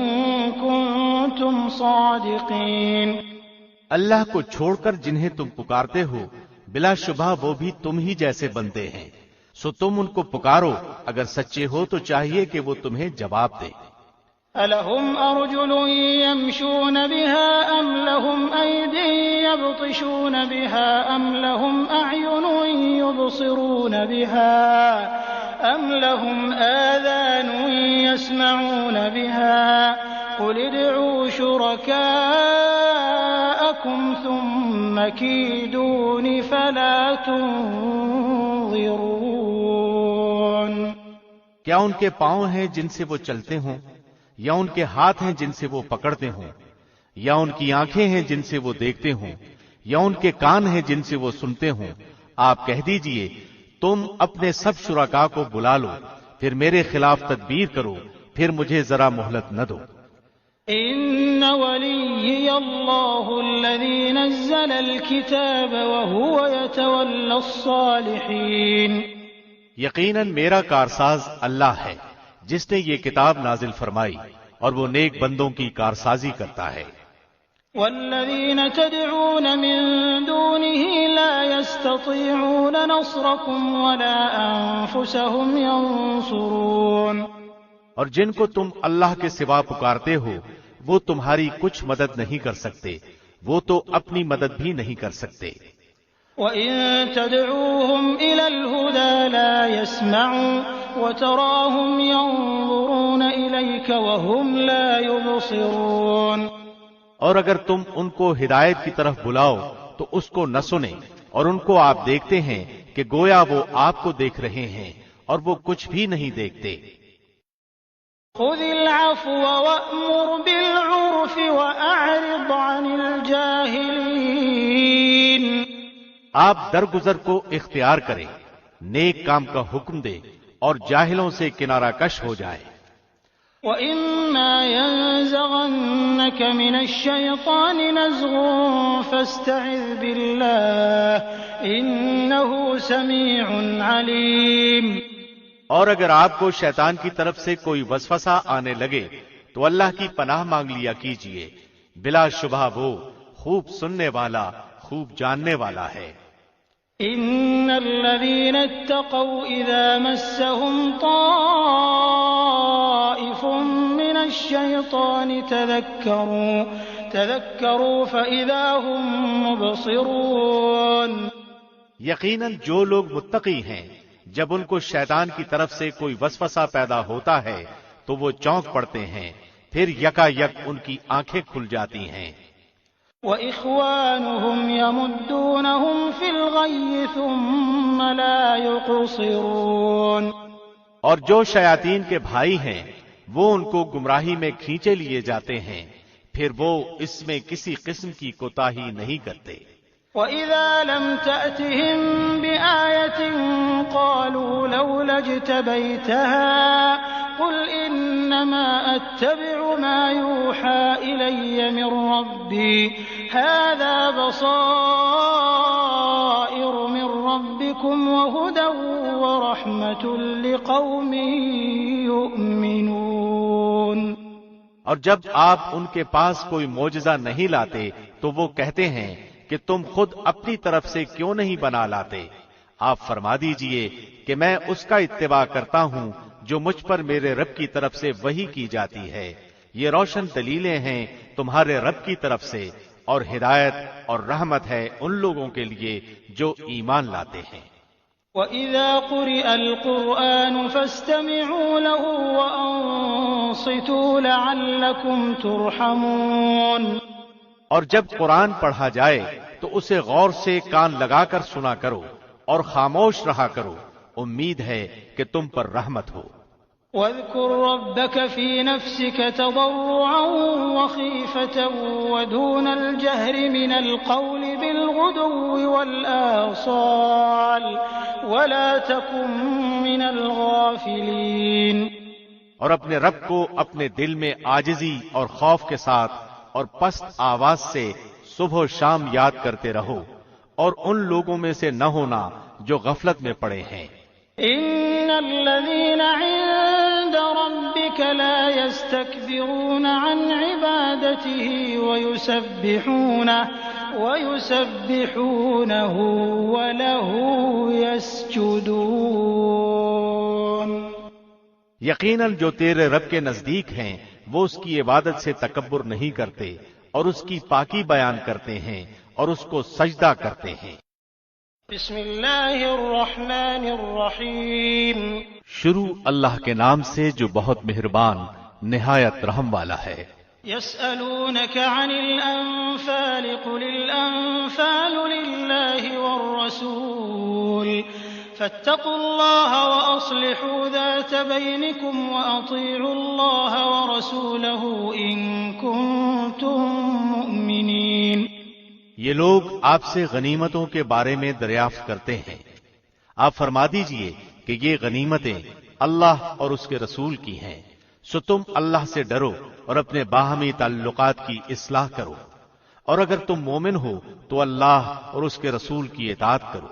كنتم صادقين۔ اللہ کو چھوڑ کر جنہیں تم پکارتے ہو بلا شبہ وہ بھی تم ہی جیسے بندے ہیں، سو تم ان کو پکارو، اگر سچے ہو تو چاہیے کہ وہ تمہیں جواب دے۔ أَلَهُمْ أَرْجُلٌ يَمْشُونَ بِهَا أَمْ لَهُمْ أَيْدٍ يَبْطِشُونَ بِهَا أَمْ لَهُمْ أَعْيُنٌ يُبْصِرُونَ بِهَا أَمْ لَهُمْ آذَانٌ يَسْمَعُونَ بِهَا قُلِ ادْعُوا شُرَكَاءَكُمْ ثُمَّ كِيدُونِ فَلَا تُنظِرُونَ۔ کیا ان کے پاؤں ہیں جن سے وہ چلتے ہوں، یا ان کے ہاتھ ہیں جن سے وہ پکڑتے ہوں، یا ان کی آنکھیں ہیں جن سے وہ دیکھتے ہوں، یا ان کے کان ہیں جن سے وہ سنتے ہوں؟ آپ کہہ دیجئے تم اپنے سب شرکاء کو بلا لو، پھر میرے خلاف تدبیر کرو، پھر مجھے ذرا مہلت نہ دو۔ إن وليي الله الذي نزل الكتاب وهو يتولى الصالحين۔ یقیناً میرا کارساز اللہ ہے جس نے یہ کتاب نازل فرمائی اور وہ نیک بندوں کی کارسازی کرتا ہے۔ والذين تدعون من دونه لا يستطيعون نصركم ولا أنفسهم ينصرون۔ اور جن کو تم اللہ کے سوا پکارتے ہو وہ تمہاری کچھ مدد نہیں کر سکتے، وہ تو اپنی مدد بھی نہیں کر سکتے۔ وَإِن تَدْعُوهُمْ إِلَى الْهُدَى لَا يَسْمَعُوا وَتَرَاهُمْ يَنظُرُونَ إِلَيْكَ وَهُمْ لَا يُبْصِرُونَ۔ اور اگر تم ان کو ہدایت کی طرف بلاؤ تو اس کو نہ سنیں، اور ان کو آپ دیکھتے ہیں کہ گویا وہ آپ کو دیکھ رہے ہیں اور وہ کچھ بھی نہیں دیکھتے۔ خُذِ الْعَفْوَ وَأْمُرْ بِالْعُرْفِ وَأَعْرِضْ عَنِ الْجَاهِلِينَ۔ آپ درگزر کو اختیار کریں، نیک کام کا حکم دیں اور جاہلوں سے کنارہ کش ہو جائیں۔ وَإِمَّا يَنزَغَنَّكَ مِنَ الشَّيْطَانِ نَزْغٌ فَاسْتَعِذْ بِاللَّهِ إِنَّهُ سَمِيعٌ عَلِيمٌ۔ اور اگر آپ کو شیطان کی طرف سے کوئی وسوسہ آنے لگے تو اللہ کی پناہ مانگ لیا کیجیے، بلا شبہ وہ خوب سننے والا، خوب جاننے والا ہے۔ إِنَّ الَّذِينَ اتَّقَوْا إِذَا مَسَّهُمْ طَائِفٌ مِّنَ الشَّيْطَانِ تَذَكَّرُوا فَإِذَا هُمْ مُبْصِرُونَ۔ یقیناً جو لوگ متقی ہیں جب ان کو شیطان کی طرف سے کوئی وسوسہ پیدا ہوتا ہے تو وہ چونک پڑتے ہیں، پھر یکا یک ان کی آنکھیں کھل جاتی ہیں۔ وَإِخْوَانُهُمْ يَمُدُّونَهُمْ فِي الْغَيِّ ثُمَّ لَا يُقْصِرُونَ۔ اور جو شیاطین کے بھائی ہیں وہ ان کو گمراہی میں کھینچے لیے جاتے ہیں، پھر وہ اس میں کسی قسم کی کوتاہی نہیں کرتے۔ وَإِذَا لَمْ تَأْتِهِمْ بِآيَةٍ قَالُوا لَوْلَا اجْتَبَيْتَهَا قُلْ إِنَّمَا أَتَّبِعُ مَا يُوحَى إِلَيَّ مِنْ رَبِّي هَذَا بَصَائِرُ مِنْ رَبِّكُمْ وَهُدًى وَرَحْمَةٌ لِقَوْمٍ يُؤْمِنُونَ۔ اور جب آپ ان کے پاس کوئی معجزہ نہیں لاتے تو وہ کہتے ہیں کہ تم خود اپنی طرف سے کیوں نہیں بنا لاتے؟ آپ فرما دیجئے کہ میں اس کا اتباع کرتا ہوں جو مجھ پر میرے رب کی طرف سے وحی کی جاتی ہے، یہ روشن دلیلیں ہیں تمہارے رب کی طرف سے، اور ہدایت اور رحمت ہے ان لوگوں کے لیے جو ایمان لاتے ہیں۔ وَإِذَا قُرِئَ الْقُرْآنُ فَاسْتَمِعُوا لَهُ وَأَنصِتُوا لَعَلَّكُمْ تُرْحَمُونَ۔ اور جب قرآن پڑھا جائے تو اسے غور سے کان لگا کر سنا کرو اور خاموش رہا کرو، امید ہے کہ تم پر رحمت ہو۔ وَاذْكُرْ رَبَّكَ فِي نَفْسِكَ تَضَرُّعًا وَخِيفَةً وَدُونَ الْجَهْرِ مِنَ الْقَوْلِ بِالْغُدُوِّ وَالْآصَالِ وَلَا تَكُن مِّنَ الْغَافِلِينَ۔ اور اپنے رب کو اپنے دل میں عاجزی اور خوف کے ساتھ اور پست آواز سے صبح و شام یاد کرتے رہو، اور ان لوگوں میں سے نہ ہونا جو غفلت میں پڑے ہیں۔ إِنَّ الَّذِينَ عِندَ رَبِّكَ لَا يَسْتَكْبِرُونَ عَنْ عِبَادَتِهِ وَيُسَبِّحُونَهُ وَلَهُ يَسْجُدُونَ۔ یقیناً جو تیرے رب کے نزدیک ہیں وہ اس کی عبادت سے تکبر نہیں کرتے اور اس کی پاکی بیان کرتے ہیں اور اس کو سجدہ کرتے ہیں۔ بسم اللہ الرحمن الرحیم۔ شروع اللہ کے نام سے جو بہت مہربان نہایت رحم والا ہے۔ يسألونك عن الأنفال قل الأنفال لله والرسول فاتقوا الله وأصلحوا ذات بينكم وأطيعوا الله ورسوله إن كنتم مؤمنين۔ یہ لوگ آپ سے غنیمتوں کے بارے میں دریافت کرتے ہیں، آپ فرما دیجئے کہ یہ غنیمتیں اللہ اور اس کے رسول کی ہیں، سو تم اللہ سے ڈرو اور اپنے باہمی تعلقات کی اصلاح کرو، اور اگر تم مومن ہو تو اللہ اور اس کے رسول کی اطاعت کرو۔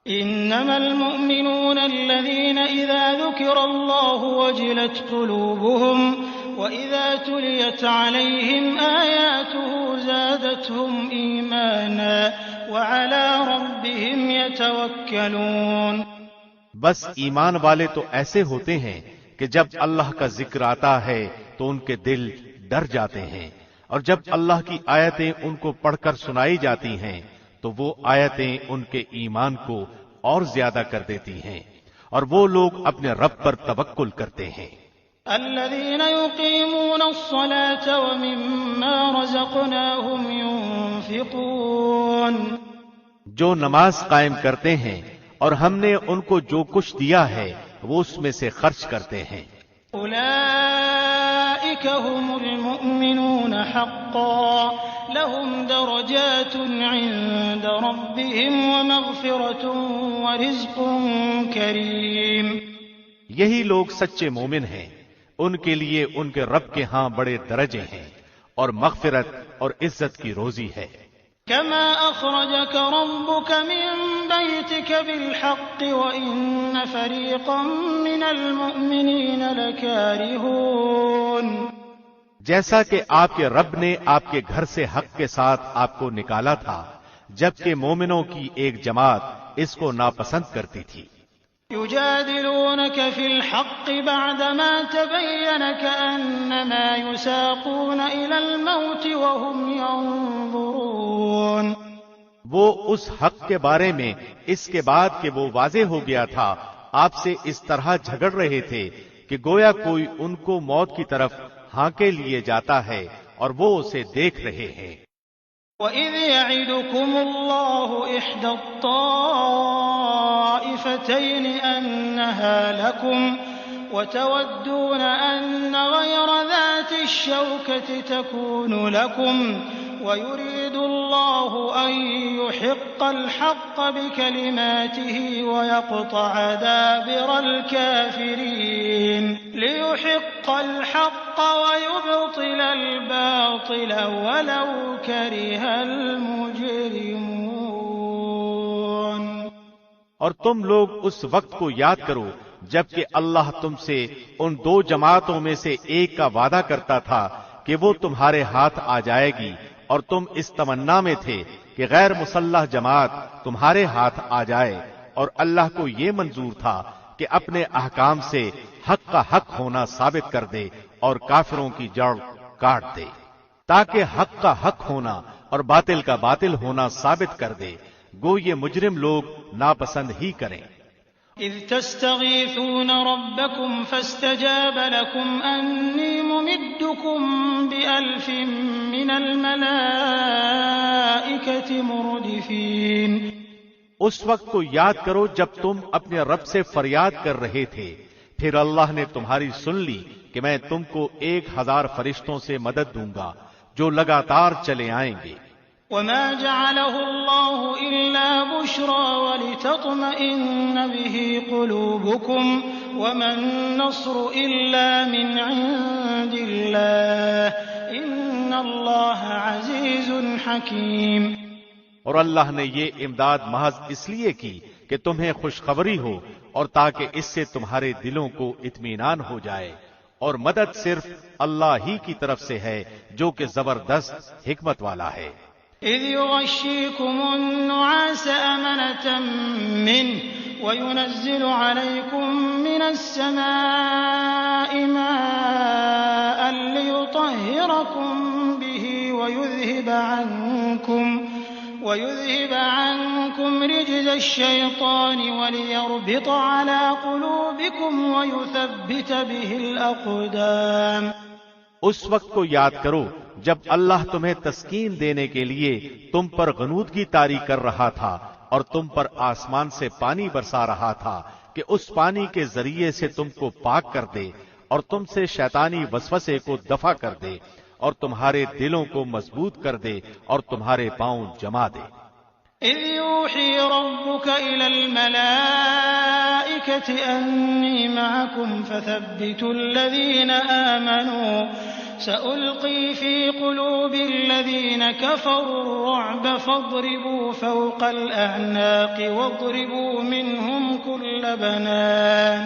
انما المؤمنون الذين اذا ذكر الله وجلت قلوبهم واذا تليت عليهم آياته زادتهم ایمانا وعلى ربهم يتوكلون۔ بس ایمان والے تو ایسے ہوتے ہیں کہ جب اللہ کا ذکر آتا ہے تو ان کے دل ڈر جاتے ہیں، اور جب اللہ کی آیتیں ان کو پڑھ کر سنائی جاتی ہیں تو وہ آیتیں ان کے ایمان کو اور زیادہ کر دیتی ہیں، اور وہ لوگ اپنے رب پر توکل کرتے ہیں۔ الذين يقيمون الصلاة ومما رزقناهم ينفقون۔ جو نماز قائم کرتے ہیں اور ہم نے ان کو جو کچھ دیا ہے وہ اس میں سے خرچ کرتے ہیں۔ أولئك هم المؤمنون حقا لهم درجات عند ربهم ومغفرة ورزق كريم۔ یہی لوگ سچے مومن ہیں، ان کے لیے ان کے رب کے ہاں بڑے درجے ہیں اور مغفرت اور عزت کی روزی ہے۔ كما أخرجك ربك من بيتك بالحق وإن فريقا من المؤمنين لكارهون۔ جیسا کہ آپ کے رب نے آپ کے گھر سے حق کے ساتھ آپ کو نکالا تھا، جبکہ مومنوں کی ایک جماعت اس کو ناپسند کرتی تھی۔ يجادلونك في الحق بعدما تبين كأنما يساقون إلى الموت وهم ينظرون۔ وہ اس حق کے بارے میں اس کے بعد کہ وہ واضح ہو گیا تھا آپ سے اس طرح جھگڑ رہے تھے کہ گویا کوئی ان کو موت کی طرف ہانکے لیے جاتا ہے اور وہ اسے دیکھ رہے ہیں۔ وَإِذْ يَعِدُكُمُ اللَّهُ إِحْدَى الطَّائِفَتَيْنِ أَنَّهَا لَكُمْ وَتَوَدُّونَ أَنَّ غَيْرَ ذَاتِ الشَّوْكَةِ تَكُونُ لَكُمْ وَيُرِيدُ اللَّهُ أَن يُحِقَّ الْحَقَّ بِكَلِمَاتِهِ وَيَقْطَعَ دَابِرَ الْكَافِرِينَ لِيُحِقَّ الْحَقَّ وَيُبْطِلَ الْبَاطِلَ وَلَوْ كَرِهَ الْمُجْرِمُونَ۔ اور تم لوگ اس وقت کو یاد کرو جبکہ اللہ تم سے ان دو جماعتوں میں سے ایک کا وعدہ کرتا تھا کہ وہ تمہارے ہاتھ آ جائے گی، اور تم اس تمنا میں تھے کہ غیر مسلح جماعت تمہارے ہاتھ آ جائے، اور اللہ کو یہ منظور تھا کہ اپنے احکام سے حق کا حق ہونا ثابت کر دے اور کافروں کی جڑ کاٹ دے، تاکہ حق کا حق ہونا اور باطل کا باطل ہونا ثابت کر دے، گو یہ مجرم لوگ ناپسند ہی کریں۔ إذ تستغيثون ربكم فاستجاب لكم أني ممدكم بألف من الملائكة مردفين۔ اس وقت کو یاد کرو جب تم اپنے رب سے فریاد کر رہے تھے، پھر اللہ نے تمہاری سن لی کہ میں تم کو 1000 فرشتوں سے مدد دوں گا جو لگاتار چلے آئیں گے۔ وما جعله الله إلا بشرى ولتطمئن به قلوبكم وما النصر إلا من عند الله إن الله عزيز حكيم۔ اور اللہ نے یہ امداد محض اس لیے کی کہ تمہیں خوشخبری ہو اور تاکہ اس سے تمہارے دلوں کو اطمینان ہو جائے، اور مدد صرف اللہ ہی کی طرف سے ہے جو کہ زبردست حکمت والا ہے۔ إذ يغشيكم النعاس أمنة منه وينزل عليكم من السماء ماء ويذهب عنكم رجز الشيطان وليربط على قلوبكم ويثبت به الأقدام۔ اس وقت کو یاد کرو جب اللہ تمہیں تسکین دینے کے لیے تم پر غنودگی طاری کر رہا تھا اور تم پر آسمان سے پانی برسا رہا تھا کہ اس پانی کے ذریعے سے تم کو پاک کر دے اور تم سے شیطانی وسوسے کو دفع کر دے اور تمہارے دلوں کو مضبوط کر دے اور تمہارے پاؤں جما دے۔ اذ یوحی ربک الی الملائکة انی معکم فثبتوا الذین آمنوا سألقی فی قلوب الذین کفروا الرعب فاضربوا فوق الأعناق واضربوا منهم كل بنان۔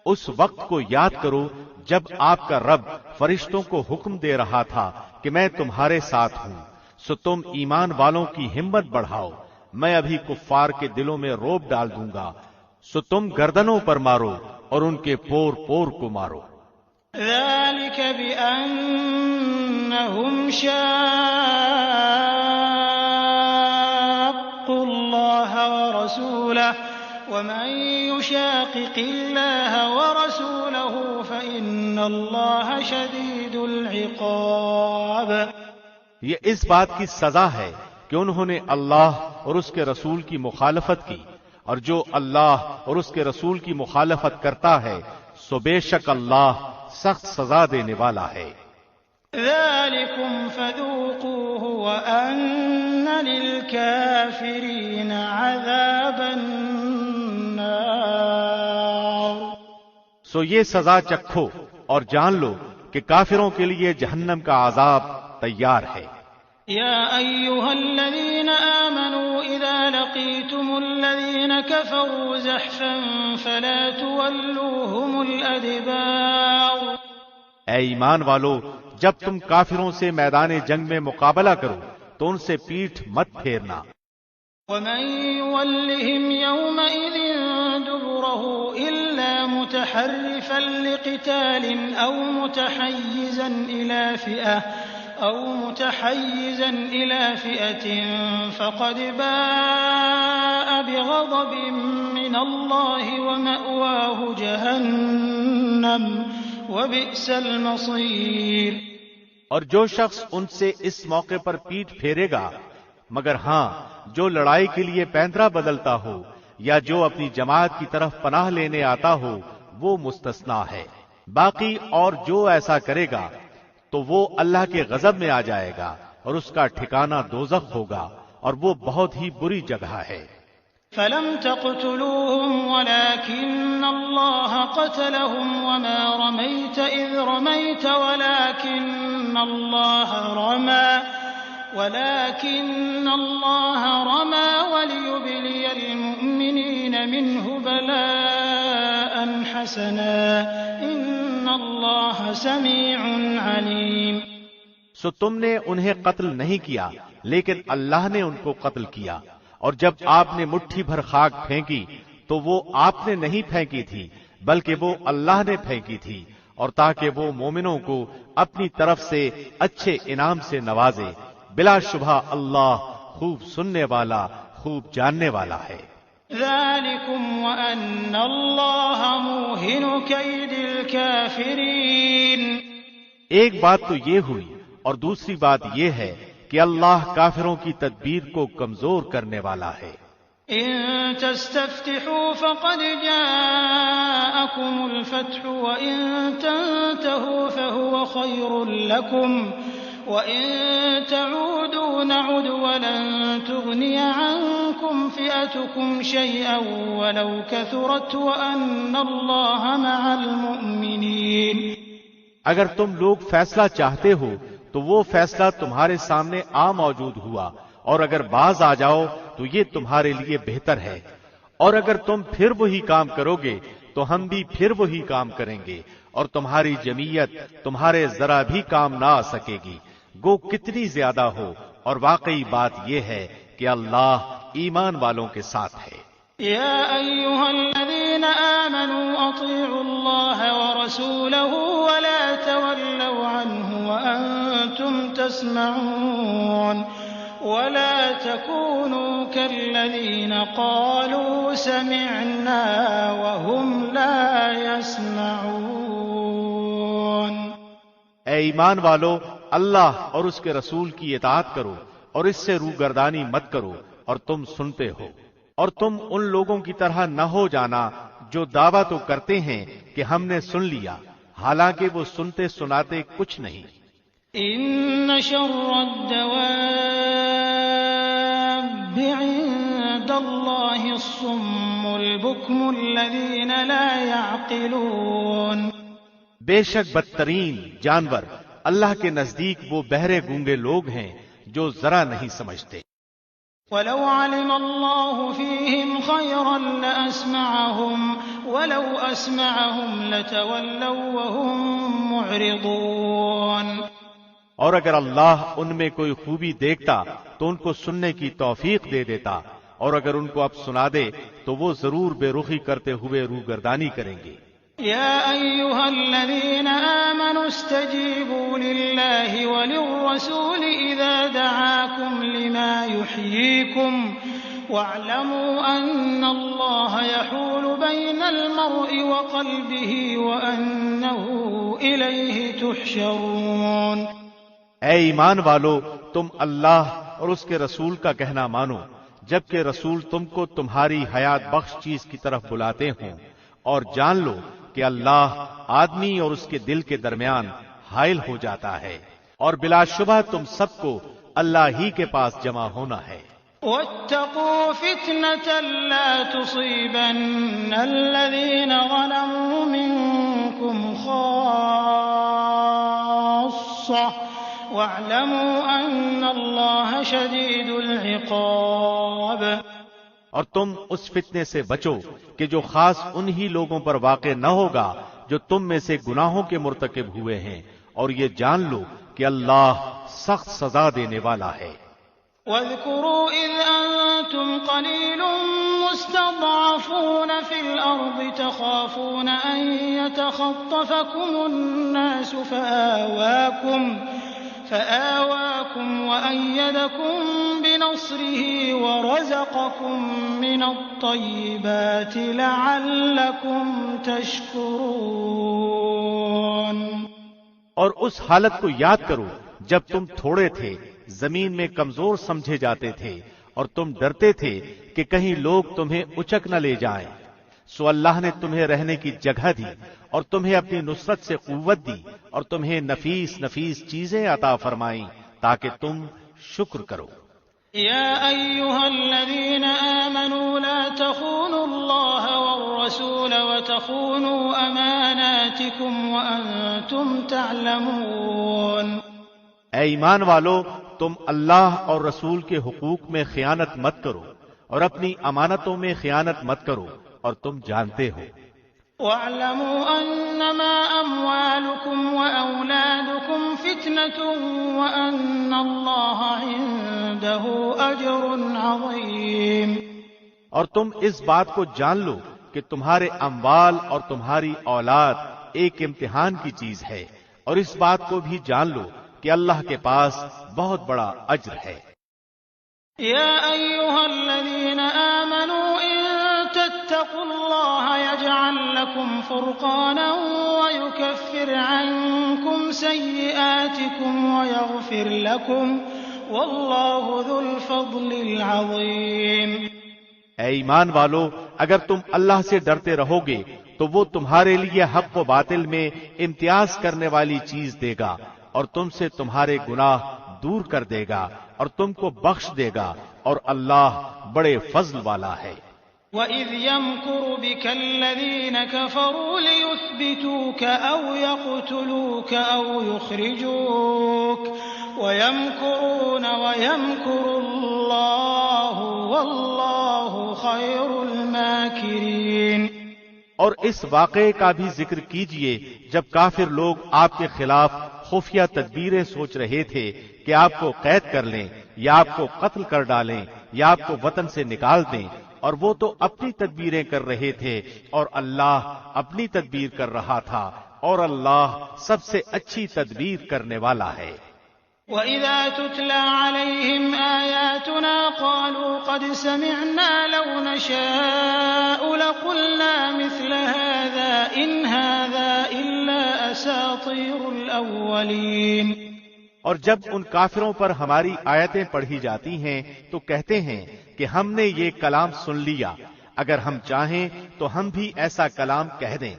اس وقت کو یاد کرو جب آپ کا رب فرشتوں کو حکم دے رہا تھا کہ میں تمہارے ساتھ ہوں، سو تم ایمان والوں کی ہمت بڑھاؤ، میں ابھی کفار کے دلوں میں روب ڈال دوں گا، سو تم گردنوں پر مارو اور ان کے پور پور کو مارو۔ ذلك بأنهم شاقوا الله ورسوله ومن يشاقق الله ورسوله فإن الله شديد العقاب۔ یہ اس بات کی سزا ہے کہ انہوں نے اللہ اور اس کے رسول کی مخالفت کی، اور جو اللہ اور اس کے رسول کی مخالفت کرتا ہے سو بے شک اللہ سخت سزا دینے والا ہے۔ ذلكم فذوقوه وأن للكافرين عذاب النار۔ سو یہ سزا چکھو اور جان لو کہ کافروں کے لیے جہنم کا عذاب تیار ہے۔ يا أيها الذين آمنوا إذا لقيتم الذين كفروا زحفا فلا تولوهم الأدبار۔ اے ایمان والو، جب تم کافروں سے میدان جنگ میں مقابلہ کرو تو ان سے پیٹھ مت پھیرنا۔ ومن يولهم يومئذ دبره إلا متحرفا لقتال أو متحيزا إلى فئة فقد باء بغضب من الله ومأواه جهنم وبئس المصير۔ اور جو شخص ان سے اس موقع پر پیٹھ پھیرے گا، مگر ہاں جو لڑائی کے لیے پیندرا بدلتا ہو یا جو اپنی جماعت کی طرف پناہ لینے آتا ہو وہ مستثنا ہے، باقی اور جو ایسا کرے گا تو وہ اللہ کے غضب میں آ جائے گا اور اس کا ٹھکانہ دوزخ ہوگا اور وہ بہت ہی بری جگہ ہے۔ فلم تقتلوهم ولكن الله قتلهم وما رميت إذ رميت ولكن الله رمى وليبلي المؤمنين منه بلاء حسنا إن الله سميع عليم۔ سو تم نے انہیں قتل نہیں کیا لیکن اللہ نے ان کو قتل کیا، اور جب آپ نے مٹھی بھر خاک پھینکی تو وہ آپ نے نہیں پھینکی تھی بلکہ وہ اللہ نے پھینکی تھی، اور تاکہ وہ مومنوں کو اپنی طرف سے اچھے انعام سے نوازے، بلا شبہ اللہ خوب سننے والا خوب جاننے والا ہے۔ ذلكم وأن الله موهن كيد الكافرين۔ ایک بات تو یہ ہوئی اور دوسری بات یہ ہے کہ اللہ کافروں کی تدبیر کو کمزور کرنے والا ہے۔ إن تستفتحوا فقد جاءكم الفتح وإن تنتهوا فهو خير لكم وإن تعودوا نعد ولن تغني عنكم فئتكم شيئا ولو كثرت وأن الله مع المؤمنين۔ اگر تم لوگ فیصلہ چاہتے ہو تو وہ فیصلہ تمہارے سامنے موجود ہوا، اور اگر باز آ جاؤ تو یہ تمہارے لیے بہتر ہے، اور اگر تم پھر وہی کام کرو گے تو ہم بھی پھر وہی کام کریں گے، اور تمہاری جمعیت تمہارے ذرا بھی کام نہ آ سکے گی، گو کتنی زیادہ ہو، اور واقعی بات یہ ہے کہ اللہ ایمان والوں کے ساتھ ہے۔ يا أيها الذين آمنوا أطيعوا الله ورسوله ولا تولوا عنه وأنتم وأنتم تسمعون ولا تكونوا كالذين قالوا سمعنا وهم لا يسمعون۔ اے ایمان والو، اللہ اور اس کے رسول کی اطاعت کرو اور اس سے روگردانی مت کرو اور تم سنتے ہو، اور تم ان لوگوں کی طرح نہ ہو جانا جو دعویٰ تو کرتے ہیں کہ ہم نے سن لیا، حالانکہ وہ سنتے سناتے کچھ نہیں۔ ان شر الدواب عند اللہ الصم البکم الذین لا يعقلون۔ بے شک بدترین جانور اللہ کے نزدیک وہ بہرے گونگے لوگ ہیں جو ذرا نہیں سمجھتے۔ وَلَوْ عَلِمَ اللَّهُ فِيهِمْ خَيْرًا لَأَسْمَعَهُمْ وَلَوْ أَسْمَعَهُمْ لَتَوَلَّوْا وَهُمْ مُعْرِضُونَ۔ اور اگر اللہ ان میں کوئی خوبی دیکھتا تو ان کو سننے کی توفیق دے دیتا، اور اگر ان کو اب سنا دے تو وہ ضرور بے رخی کرتے ہوئے روگردانی کریں گے۔ يا أيها الذين آمنوا استجيبوا لله وللرسول إذا دعاكم لما يحييكم واعلموا أن الله يحول بين المرء وقلبه وأنه إليه تحشرون۔ اے ایمان والو، تم اللہ اور اس کے رسول کا کہنا مانو جبکہ رسول تم کو تمہاری حیات بخش چیز کی طرف بلاتے ہوں، اور جان لو کہ اللہ آدمی اور اس کے دل کے درمیان حائل ہو جاتا ہے، اور بلا شبہ تم سب کو اللہ ہی کے پاس جمع ہونا ہے۔ واتقوا فتنة لا تصيبن الذين ظلموا منكم خاصة واعلموا أن الله شديد العقاب۔ اور تم اس فتنے سے بچو کہ جو خاص انہی لوگوں پر واقع نہ ہوگا جو تم میں سے گناہوں کے مرتکب ہوئے ہیں، اور یہ جان لو کہ اللہ سخت سزا دینے والا ہے۔ واذكروا إذ أنتم قليل مستضعفون في الأرض تخافون أن يتخطفكم الناس فآواكم وأيدكم بنصره ورزقكم من الطيبات لعلكم تشكرون۔ اور اس حالت کو یاد کرو جب تم تھوڑے تھے، زمین میں کمزور سمجھے جاتے تھے، اور تم ڈرتے تھے کہ کہیں لوگ تمہیں اچک نہ لے جائیں، سو اللہ نے تمہیں رہنے کی جگہ دی اور تمہیں اپنی نصرت سے قوت دی اور تمہیں نفیس نفیس چیزیں عطا فرمائیں تاکہ تم شکر کرو۔ يا أيها الذين آمنوا لا تخونوا الله والرسول وتخونوا أماناتكم وأنتم تعلمون۔ اے ایمان والو، تم اللہ اور رسول کے حقوق میں خیانت مت کرو اور اپنی امانتوں میں خیانت مت کرو، اور تم جانتے ہو۔ وَاعْلَمُوا أَنَّمَا أَمْوَالُكُمْ وَأَوْلَادُكُمْ فِتْنَةٌ وَأَنَّ اللَّهَ عِندَهُ أَجْرٌ عَظِيمٌ۔ اور تم اس بات کو جان لو کہ تمہارے اموال اور تمہاری اولاد ایک امتحان کی چیز ہے، اور اس بات کو بھی جان لو کہ اللہ کے پاس بہت بڑا اجر ہے۔ يا أيها الذين آمنوا إن تتقوا الله يجعل لكم فرقانا ويكفر عنكم سيئاتكم ويغفر لكم والله ذو الفضل العظيم۔ اے ایمان والو، اگر تم اللہ سے ڈرتے رہو گے تو وہ تمہارے لیے حق و باطل میں امتیاز کرنے والی چیز دے گا، اور تم سے تمہارے گناہ دور کر دے گا اور تم کو بخش دے گا، اور اللہ بڑے فضل والا ہے۔ وَإِذْ يَمْكُرُ بِكَ الَّذِينَ كَفَرُوا لِيُثْبِتُوكَ أَوْ يَقْتُلُوكَ أَوْ يُخْرِجُوكَ وَيَمْكُرُونَ وَيَمْكُرُ اللَّهُ وَاللَّهُ خَيْرُ الْمَاكِرِينَ۔ اور اس واقعے کا بھی ذکر کیجئے جب کافر لوگ آپ کے خلاف خفیہ تدبیریں سوچ رہے تھے کہ آپ کو قید کر لیں یا آپ کو قتل کر ڈالیں یا آپ کو وطن سے نکال دیں، اور وہ تو اپنی تدبیریں کر رہے تھے اور اللہ اپنی تدبیر کر رہا تھا، اور اللہ سب سے اچھی تدبیر کرنے والا ہے۔ وَإِذَا تُتْلَىٰ عَلَيْهِمْ آيَاتُنَا قَالُوا قَدْ سَمِعْنَا لَوْ نَشَاءُ لَقُلْنَا مِثْلَ هَٰذَا إِنْ هَٰذَا إِلَّا أَسَاطِيرُ الْأَوَّلِينَ۔ اور جب ان کافروں پر ہماری آیتیں پڑھی جاتی ہیں تو کہتے ہیں کہ ہم نے یہ کلام سن لیا، اگر ہم چاہیں تو ہم بھی ایسا کلام کہہ دیں،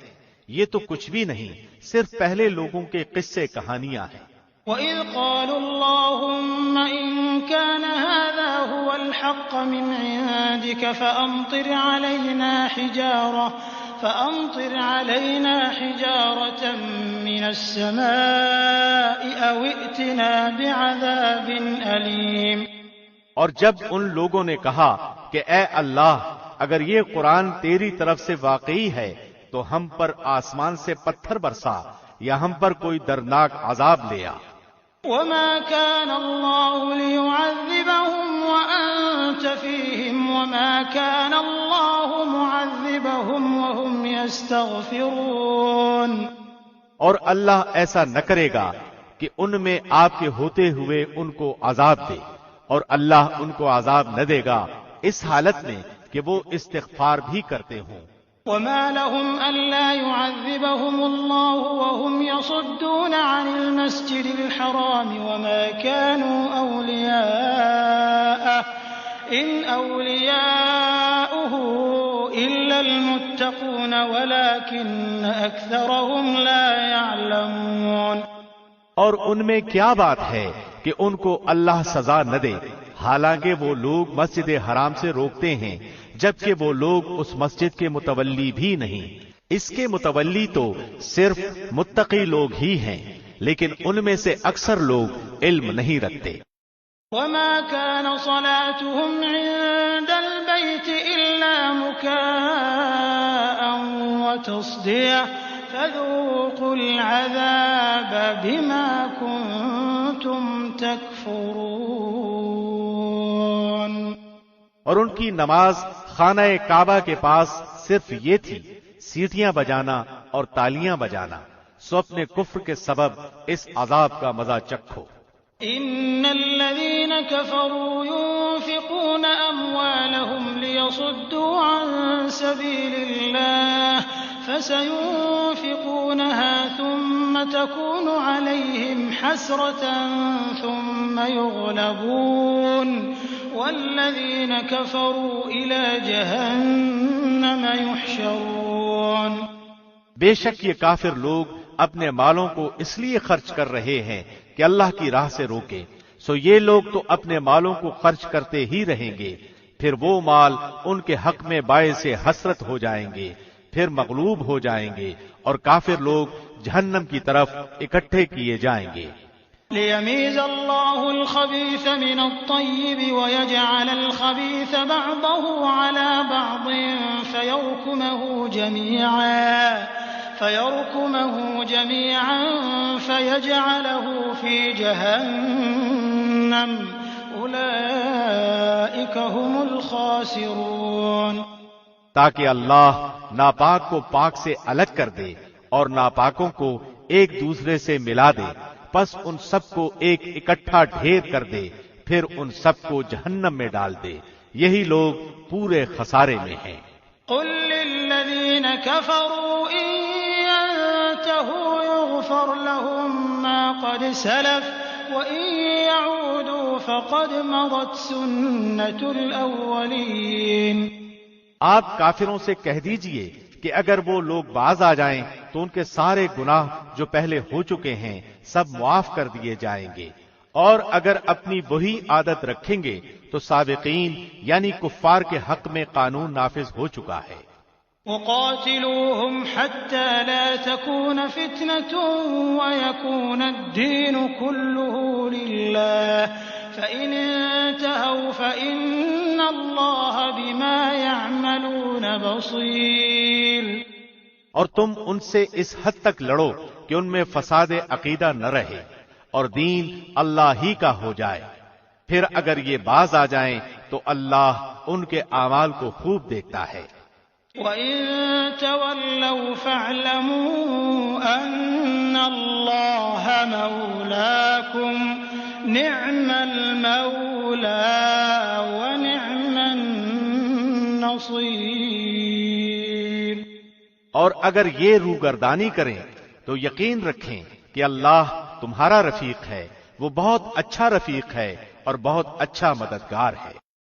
یہ تو کچھ بھی نہیں، صرف پہلے لوگوں کے قصے کہانیاں ہیں۔ وَإِذْ قَالُوا اللَّهُمَّ إِن كَانَ هَٰذَا هُوَ الْحَقَّ مِنْ عِندِكَ فَأَمْطِرْ عَلَيْنَا حِجَارَةً مِّنَ السَّمَاءِ أَوْ ائْتِنَا بِعَذَابٍ أَلِيمٍ۔ اور جب ان لوگوں نے کہا کہ اے اللہ، اگر یہ قرآن تیری طرف سے واقعی ہے تو ہم پر آسمان سے پتھر برسا یا ہم پر کوئی دردناک عذاب لے آ۔ وَمَا كَانَ اللَّهُ لِيُعَذِّبَهُمْ وَأَنتَ فِيهِمْ وَمَا كَانَ اللَّهُ مُعَذِّبَهُمْ وَهُمْ يَسْتَغْفِرُونَ۔ اور اللہ ایسا نہ کرے گا کہ ان میں آپ کے ہوتے ہوئے ان کو عذاب دے، اور اللہ ان کو عذاب نہ دے گا اس حالت میں کہ وہ استغفار بھی کرتے ہوں۔ وَمَا لَهُمْ أَلَّا يُعَذِّبَهُمُ اللَّهُ وَهُمْ يَصُدُّونَ عَنِ الْمَسْجِدِ الْحَرَامِ وَمَا كَانُوا أَوْلِيَاءَهُ إِنْ أَوْلِيَاؤُهُ إِلَّا الْمُتَّقُونَ وَلَٰكِنَّ أَكْثَرَهُمْ لَا يَعْلَمُونَ۔ اور ان میں کیا بات ہے کہ ان کو اللہ سزا نہ دے، حالانکہ وہ لوگ مسجد حرام سے روکتے ہیں جبکہ وہ لوگ اس مسجد کے متولی بھی نہیں، اس کے متولی تو صرف متقی لوگ ہی ہیں، لیکن ان میں سے اکثر لوگ علم نہیں رکھتے۔ وَمَا كَانَ صَلَاتُهُمْ عِندَ الْبَيْتِ إِلَّا مُكَاءً وَتَصْدِيَةً فَذُوقُوا الْعَذَابَ بِمَا كُنتُمْ تَكْفُرُونَ۔ اور ان کی نماز خانہ کعبہ کے پاس صرف یہ تھی، سیٹیاں بجانا اور تالیاں بجانا، سو اپنے کفر کے سبب اس عذاب کا مزہ چکھو۔ ان الذين كفروا ينفقون اموالهم ليصدوا عن سبيل الله فسينفقونها ثم تكون عليهم حسرة ثم يغلبون والذين كفروا إلى جهنم يحشرون۔ بے شک یہ کافر لوگ اپنے مالوں کو اس لیے خرچ کر رہے ہیں کہ اللہ کی راہ سے روکے، سو یہ لوگ تو اپنے مالوں کو خرچ کرتے ہی رہیں گے، پھر وہ مال ان کے حق میں باعث حسرت ہو جائیں گے، پھر مغلوب ہو جائیں گے، اور کافر لوگ جہنم کی طرف اکٹھے کیے جائیں گے۔ ليميز الله الخبيث من الطيب ويجعل الخبيث بعضه على بعض فيركمه جميعا فيجعله في جهنم أولئك هم الخاسرون۔ تاکہ اللہ ناپاک کو پاک سے الگ کر دے اور ناپاکوں کو ایک دوسرے سے ملا دے، پس ان سب کو ایک اکٹھا ڈھیر کر دے، پھر ان سب کو جہنم میں ڈال دے، یہی لوگ پورے خسارے میں ہیں۔ قل للذین كفروا ان ينتهوا يغفر لهم ما قد سلف وان يعودوا فقد مضت سنة الاولین۔ آپ کافروں سے کہہ دیجئے کہ اگر وہ لوگ باز آ جائیں تو ان کے سارے گناہ جو پہلے ہو چکے ہیں سب معاف کر دیے جائیں گے، اور اگر اپنی وہی عادت رکھیں گے تو سابقین یعنی کفار کے حق میں قانون نافذ ہو چکا ہے۔ وقاتلوهم حتى لا تكون فتنة ويكون الدين كله لله فإن انتهوا فإن الله بما يعملون بصير۔ اور تم ان سے اس حد تک لڑو کہ ان میں فساد عقیدہ نہ رہے اور دین اللہ ہی کا ہو جائے، پھر اگر یہ باز آ جائیں تو اللہ ان کے اعمال کو خوب دیکھتا ہے۔ وَإِن تَوَلَّوْا فَاعْلَمُوا أَنَّ اللَّهَ مَوْلَاكُمْ نعم المولى ونعم النصير۔ اور اگر یہ روگردانی کریں تو یقین رکھیں کہ اللہ تمہارا رفیق ہے، وہ بہت اچھا رفیق ہے اور بہت اچھا مددگار ہے۔